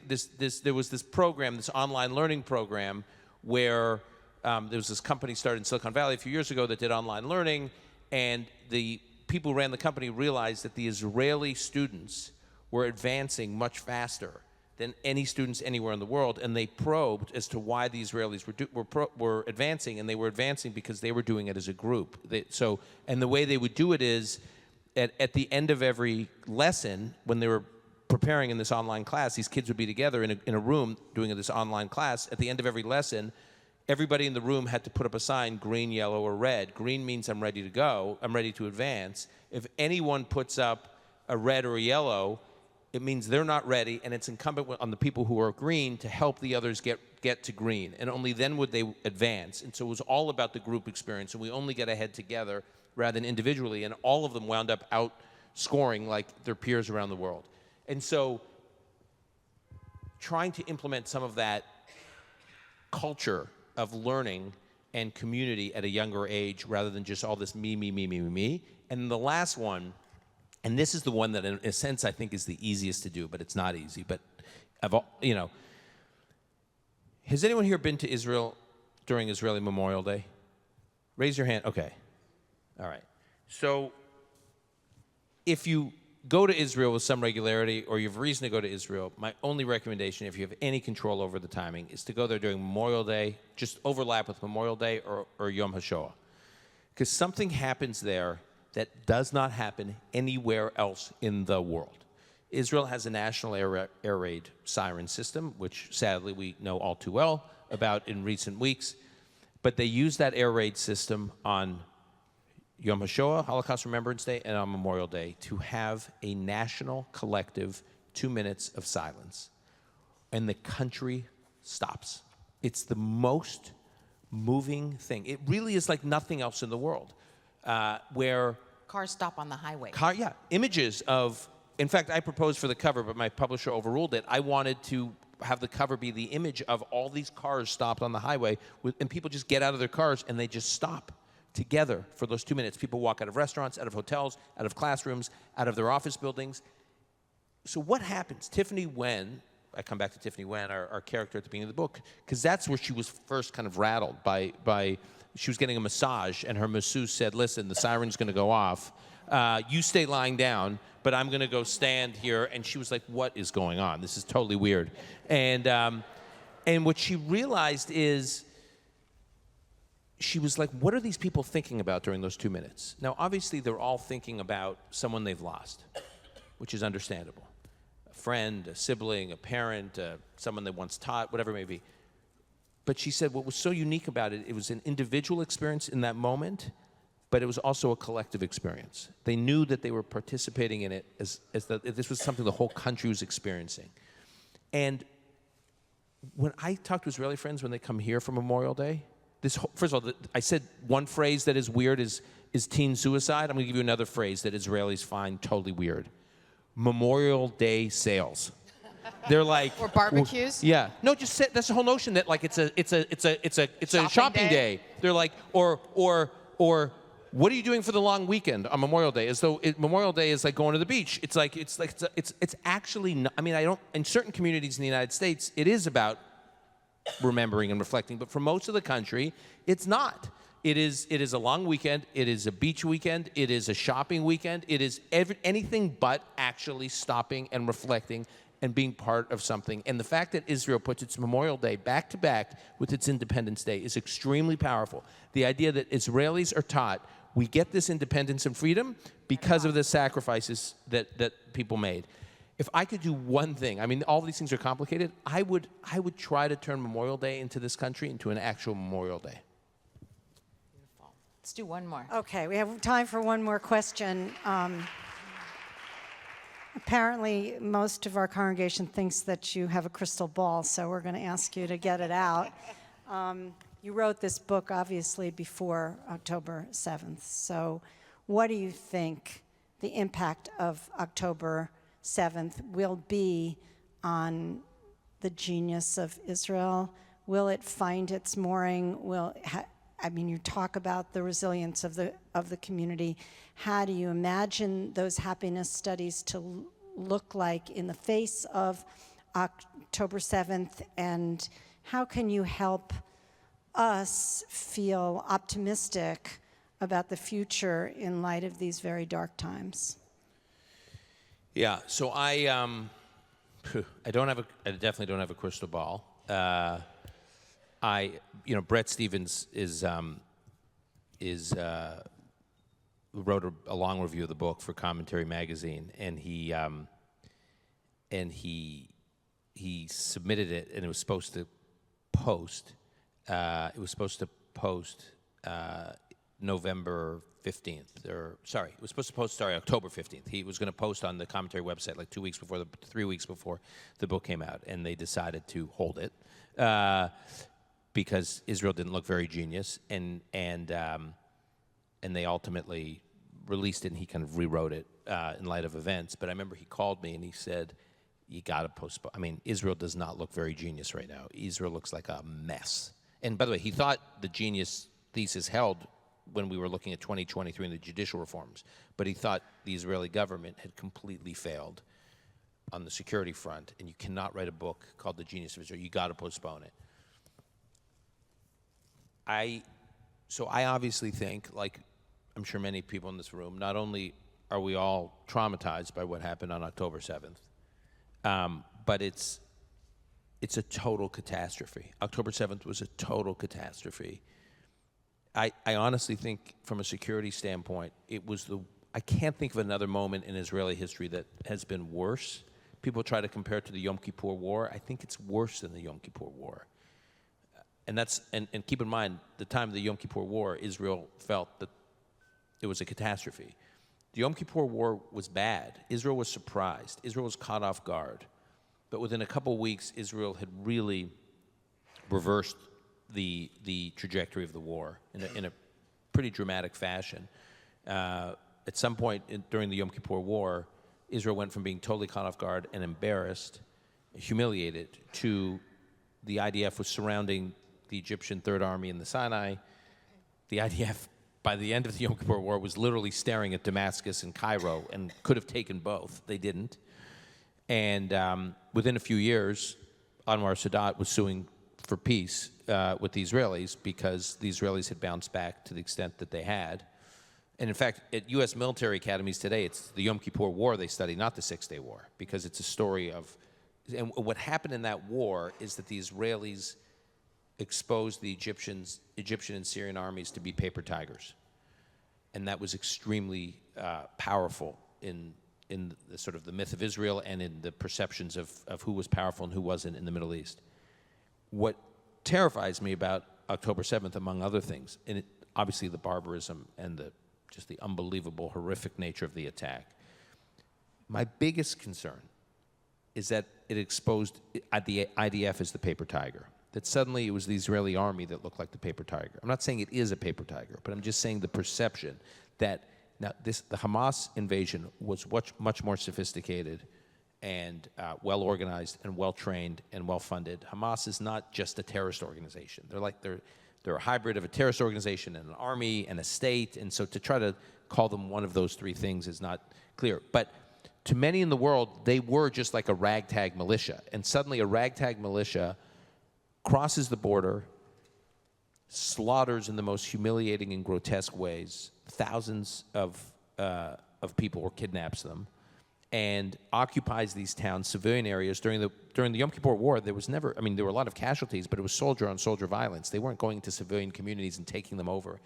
there was this program, this online learning program, where there was this company started in Silicon Valley a few years ago that did online learning, and the people who ran the company realized that the Israeli students were advancing much faster than any students anywhere in the world, and they probed as to why the Israelis were advancing, and they were advancing because they were doing it as a group. And the way they would do it is, at the end of every lesson, when they were preparing in this online class, these kids would be together in a room doing this online class. At the end of every lesson, everybody in the room had to put up a sign, green, yellow, or red. Green means I'm ready to go, I'm ready to advance. If anyone puts up a red or a yellow, it means they're not ready, and it's incumbent on the people who are green to help the others get to green, and only then would they advance. And so it was all about the group experience, and we only get ahead together rather than individually, and all of them wound up outscoring like their peers around the world. And so trying to implement some of that culture of learning and community at a younger age rather than just all this me, me, me, me, me, me. And the last one, and this is the one that, in a sense, I think is the easiest to do, but it's not easy. But, has anyone here been to Israel during Israeli Memorial Day? Raise your hand. Okay. All right. So, if you go to Israel with some regularity, or you have reason to go to Israel, my only recommendation, if you have any control over the timing, is to go there during Memorial Day, just overlap with Memorial Day or Yom HaShoah. Because something happens there that does not happen anywhere else in the world. Israel has a national air raid siren system, which sadly we know all too well about in recent weeks. But they use that air raid system on Yom HaShoah, Holocaust Remembrance Day, and on Memorial Day to have a national collective 2 minutes of silence. And the country stops. It's the most moving thing. It really is like nothing else in the world. Where Cars stop on the highway. Images of, in fact, I proposed for the cover, but my publisher overruled it. I wanted to have the cover be the image of all these cars stopped on the highway, and people just get out of their cars and they just stop together for those 2 minutes. People walk out of restaurants, out of hotels, out of classrooms, out of their office buildings. So what happens? Tiffany Wen, I come back to Tiffany Wen, our character at the beginning of the book, because that's where she was first kind of rattled by she was getting a massage, and her masseuse said, listen, the siren's going to go off. You stay lying down, but I'm going to go stand here. And she was like, what is going on? This is totally weird. And what she realized is, she was like, what are these people thinking about during those 2 minutes? Now, obviously, they're all thinking about someone they've lost, which is understandable. friend, a sibling, a parent, someone that once taught, whatever it may be. But she said what was so unique about it, it was an individual experience in that moment, but it was also a collective experience. They knew that they were participating in it as this was something the whole country was experiencing. And when I talk to Israeli friends when they come here for Memorial Day, first of all, I said one phrase that is weird is teen suicide. I'm going to give you another phrase that Israelis find totally weird. Memorial Day sales. They're like, or barbecues. Yeah, no, just that's the whole notion that like it's a shopping day. They're like, or what are you doing for the long weekend on Memorial Day? As though Memorial Day is like going to the beach. It's actually not, I mean, I don't, in certain communities in the United States, it is about remembering and reflecting, but for most of the country, it's not. It is a long weekend, it is a beach weekend, it is a shopping weekend, it is anything but actually stopping and reflecting and being part of something. And the fact that Israel puts its Memorial Day back to back with its Independence Day is extremely powerful. The idea that Israelis are taught we get this independence and freedom because of the sacrifices that people made. If I could do one thing, I mean, all of these things are complicated, I would try to turn Memorial Day into this country into an actual Memorial Day. Let's do one more. Okay, we have time for one more question. Apparently, most of our congregation thinks that you have a crystal ball, so we're going to ask you to get it out. You wrote this book, obviously, before October 7th. So what do you think the impact of October 7th will be on the genius of Israel? Will it find its mooring? I mean, you talk about the resilience of the community. How do you imagine those happiness studies to look like in the face of October 7th? And how can you help us feel optimistic about the future in light of these very dark times? Yeah, so I definitely don't have a crystal ball. Brett Stevens wrote a long review of the book for Commentary Magazine, and he submitted it, and it was supposed to post. November 15th, it was supposed to post, October 15th. He was going to post on the commentary website like 3 weeks before the book came out, and they decided to hold it because Israel didn't look very genius, and they ultimately released it, and he kind of rewrote it in light of events. But I remember he called me, and he said, you got to postpone. I mean, Israel does not look very genius right now. Israel looks like a mess. And by the way, he thought the genius thesis held when we were looking at 2023 and the judicial reforms, but he thought the Israeli government had completely failed on the security front, and you cannot write a book called The Genius of Israel. You got to postpone it. So I obviously think, like I'm sure many people in this room, not only are we all traumatized by what happened on October 7th, but it's a total catastrophe. October 7th was a total catastrophe. I honestly think from a security standpoint, I can't think of another moment in Israeli history that has been worse. People try to compare it to the Yom Kippur War. I think it's worse than the Yom Kippur War. And keep in mind, the time of the Yom Kippur War, Israel felt that it was a catastrophe. The Yom Kippur War was bad. Israel was surprised. Israel was caught off guard. But within a couple weeks, Israel had really reversed the trajectory of the war in a pretty dramatic fashion. At some point during the Yom Kippur War, Israel went from being totally caught off guard and embarrassed, humiliated, to the IDF was surrounding the Egyptian Third Army in the Sinai. The IDF, by the end of the Yom Kippur War, was literally staring at Damascus and Cairo and could have taken both. They didn't. And within a few years, Anwar Sadat was suing for peace with the Israelis because the Israelis had bounced back to the extent that they had. And in fact, at U.S. military academies today, it's the Yom Kippur War they study, not the Six-Day War, because it's a story of... And what happened in that war is that the Israelis exposed the Egyptian and Syrian armies to be paper tigers. And that was extremely powerful in in the sort of the myth of Israel and in the perceptions of who was powerful and who wasn't in the Middle East. What terrifies me about October 7th, among other things, and obviously the barbarism and just the unbelievable, horrific nature of the attack, my biggest concern is that it exposed the IDF as the paper tiger. That suddenly it was the Israeli army that looked like the paper tiger. I'm not saying it is a paper tiger, but I'm just saying the perception that now the Hamas invasion was much more sophisticated and well organized and well trained and well funded. Hamas is not just a terrorist organization. They're a hybrid of a terrorist organization and an army and a state, and so to try to call them one of those three things is not clear. But to many in the world, they were just like a ragtag militia, and suddenly a ragtag militia crosses the border, slaughters in the most humiliating and grotesque ways thousands of people, or kidnaps them, and occupies these towns, civilian areas. During the Yom Kippur War, there were a lot of casualties, but it was soldier on soldier violence. They weren't going into civilian communities and taking them over.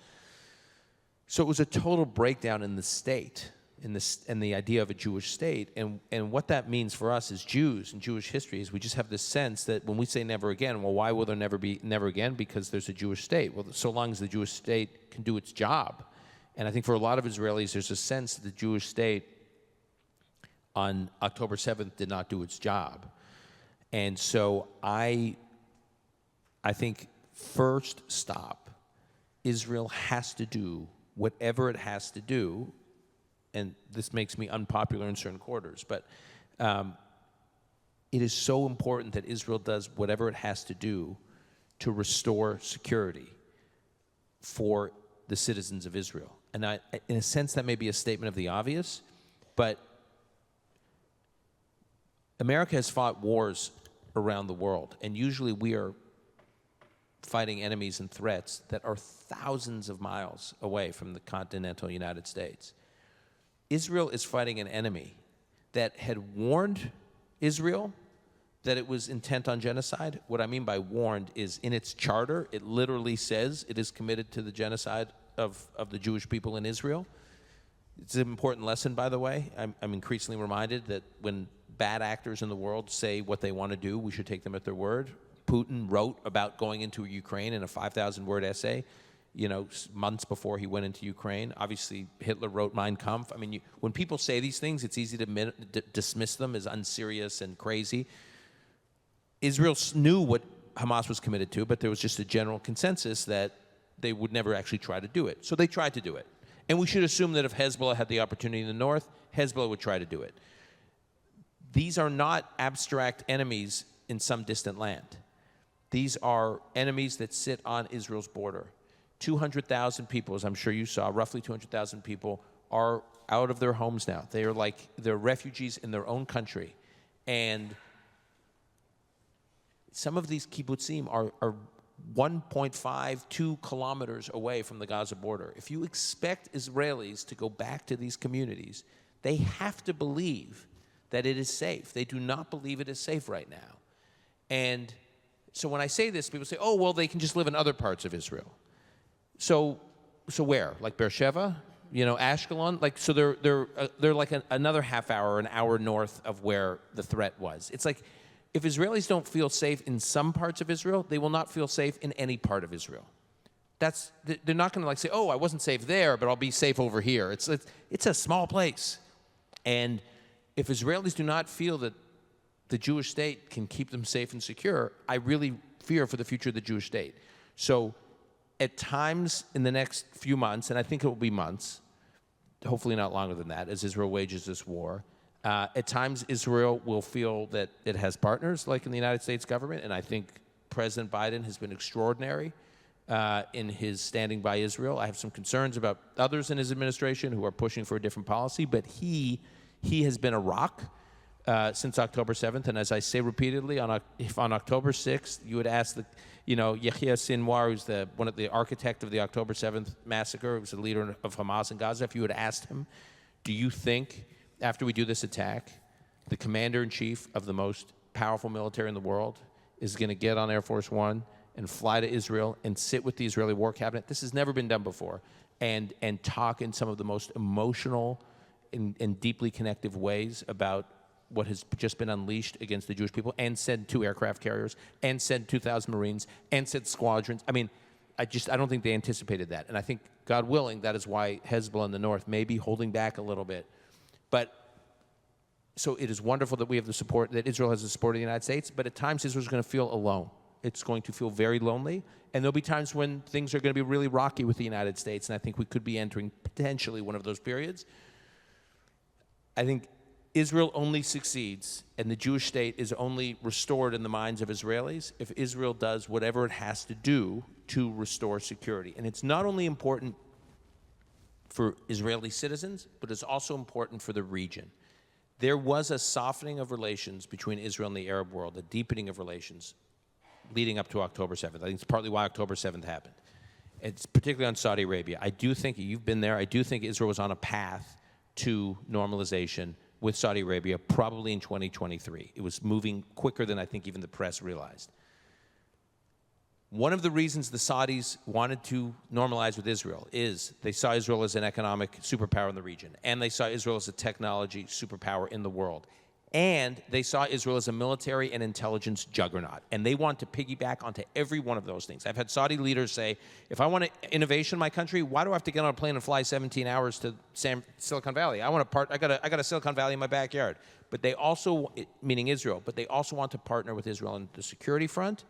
So it was a total breakdown in the state, and the idea of a Jewish state. And what that means for us as Jews and Jewish history is we just have this sense that when we say never again, well, why will there never be never again? Because there's a Jewish state. Well, so long as the Jewish state can do its job. And I think for a lot of Israelis, there's a sense that the Jewish state on October 7th did not do its job. And so I think first stop, Israel has to do whatever it has to do, and this makes me unpopular in certain quarters, but it is so important that Israel does whatever it has to do to restore security for the citizens of Israel. And in a sense, that may be a statement of the obvious, but America has fought wars around the world, and usually we are fighting enemies and threats that are thousands of miles away from the continental United States. Israel is fighting an enemy that had warned Israel that it was intent on genocide. What I mean by warned is in its charter, it literally says it is committed to the genocide of the Jewish people in Israel. It's an important lesson, by the way. I'm increasingly reminded that when bad actors in the world say what they want to do, we should take them at their word. Putin wrote about going into Ukraine in a 5,000-word essay, months before he went into Ukraine. Obviously, Hitler wrote Mein Kampf. I mean, when people say these things, it's easy to dismiss them as unserious and crazy. Israel knew what Hamas was committed to, but there was just a general consensus that they would never actually try to do it. So they tried to do it. And we should assume that if Hezbollah had the opportunity in the north, Hezbollah would try to do it. These are not abstract enemies in some distant land. These are enemies that sit on Israel's border. 200,000 people, as I'm sure you saw, roughly 200,000 people are out of their homes now. They're refugees in their own country. And some of these kibbutzim are 1.5, 2 kilometers away from the Gaza border. If you expect Israelis to go back to these communities, they have to believe that it is safe. They do not believe it is safe right now. And so when I say this, people say, oh, well, they can just live in other parts of Israel. So where? Like Beersheba? Ashkelon? So they're like another half hour or an hour north of where the threat was. It's like, if Israelis don't feel safe in some parts of Israel, they will not feel safe in any part of Israel. They're not going to say, oh, I wasn't safe there, but I'll be safe over here. It's a small place. And if Israelis do not feel that the Jewish state can keep them safe and secure, I really fear for the future of the Jewish state. So at times in the next few months, and I think it will be months, hopefully not longer than that, as Israel wages this war, at times Israel will feel that it has partners like in the United States government, and I think President Biden has been extraordinary in his standing by Israel. I have some concerns about others in his administration who are pushing for a different policy, but he has been a rock since October 7th, and as I say repeatedly, if on October 6th you would ask Yahya Sinwar, who's the architect of the October 7th massacre, who was the leader of Hamas in Gaza, if you had asked him, do you think after we do this attack, the commander-in-chief of the most powerful military in the world is going to get on Air Force One and fly to Israel and sit with the Israeli war cabinet? This has never been done before, and talk in some of the most emotional in deeply connective ways about what has just been unleashed against the Jewish people, and send 2 aircraft carriers, and send 2,000 Marines, and send squadrons. I mean, I don't think they anticipated that. And I think, God willing, that is why Hezbollah in the north may be holding back a little bit. But so it is wonderful that we have the support, that Israel has the support of the United States, but at times Israel's going to feel alone. It's going to feel very lonely, and there'll be times when things are going to be really rocky with the United States, and I think we could be entering potentially one of those periods. I think Israel only succeeds, and the Jewish state is only restored in the minds of Israelis if Israel does whatever it has to do to restore security. And it's not only important for Israeli citizens, but it's also important for the region. There was a softening of relations between Israel and the Arab world, a deepening of relations leading up to October 7th. I think it's partly why October 7th happened. It's particularly on Saudi Arabia. I do think, you've been there, I do think Israel was on a path to normalization with Saudi Arabia probably in 2023. It was moving quicker than I think even the press realized. One of the reasons the Saudis wanted to normalize with Israel is they saw Israel as an economic superpower in the region, and they saw Israel as a technology superpower in the world. And they saw Israel as a military and intelligence juggernaut. And they want to piggyback onto every one of those things. I've had Saudi leaders say, if I want innovation in my country, why do I have to get on a plane and fly 17 hours to Silicon Valley? I got a Silicon Valley in my backyard. But they also, meaning Israel, but they also want to partner with Israel on the security front.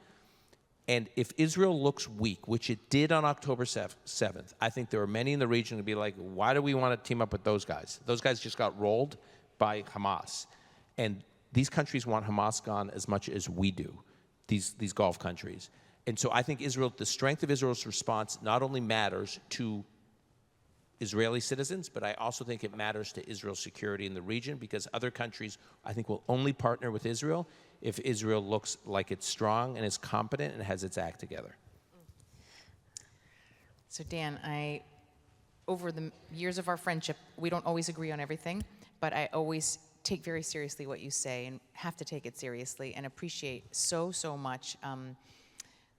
And if Israel looks weak, which it did on October 7th, I think there are many in the region to be like, why do we want to team up with those guys? Those guys just got rolled by Hamas. And these countries want Hamas gone as much as we do, these Gulf countries. And so I think the strength of Israel's response not only matters to Israeli citizens, but I also think it matters to Israel's security in the region, because other countries, I think, will only partner with Israel if Israel looks like it's strong and is competent and has its act together. So Dan, over the years of our friendship, we don't always agree on everything, but I always take very seriously what you say and have to take it seriously and appreciate so much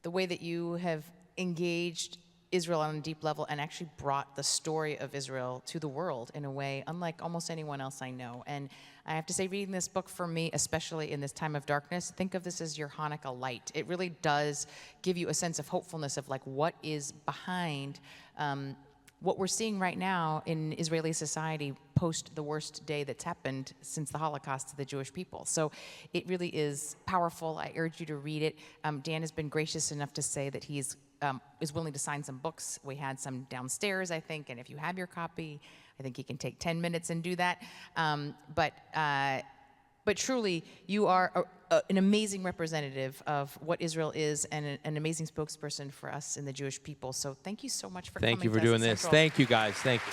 the way that you have engaged Israel on a deep level and actually brought the story of Israel to the world in a way unlike almost anyone else I know. And I have to say, reading this book for me, especially in this time of darkness, think of this as your Hanukkah light. It really does give you a sense of hopefulness of like what is behind what we're seeing right now in Israeli society post the worst day that's happened since the Holocaust to the Jewish people. So it really is powerful. I urge you to read it. Dan has been gracious enough to say that he is willing to sign some books. We had some downstairs, I think, and if you have your copy, I think he can take 10 minutes and do that. But truly, you are an amazing representative of what Israel is and an amazing spokesperson for us and the Jewish people. So thank you so much for coming to us. Thank you for doing this. Thank you, guys. Thank you.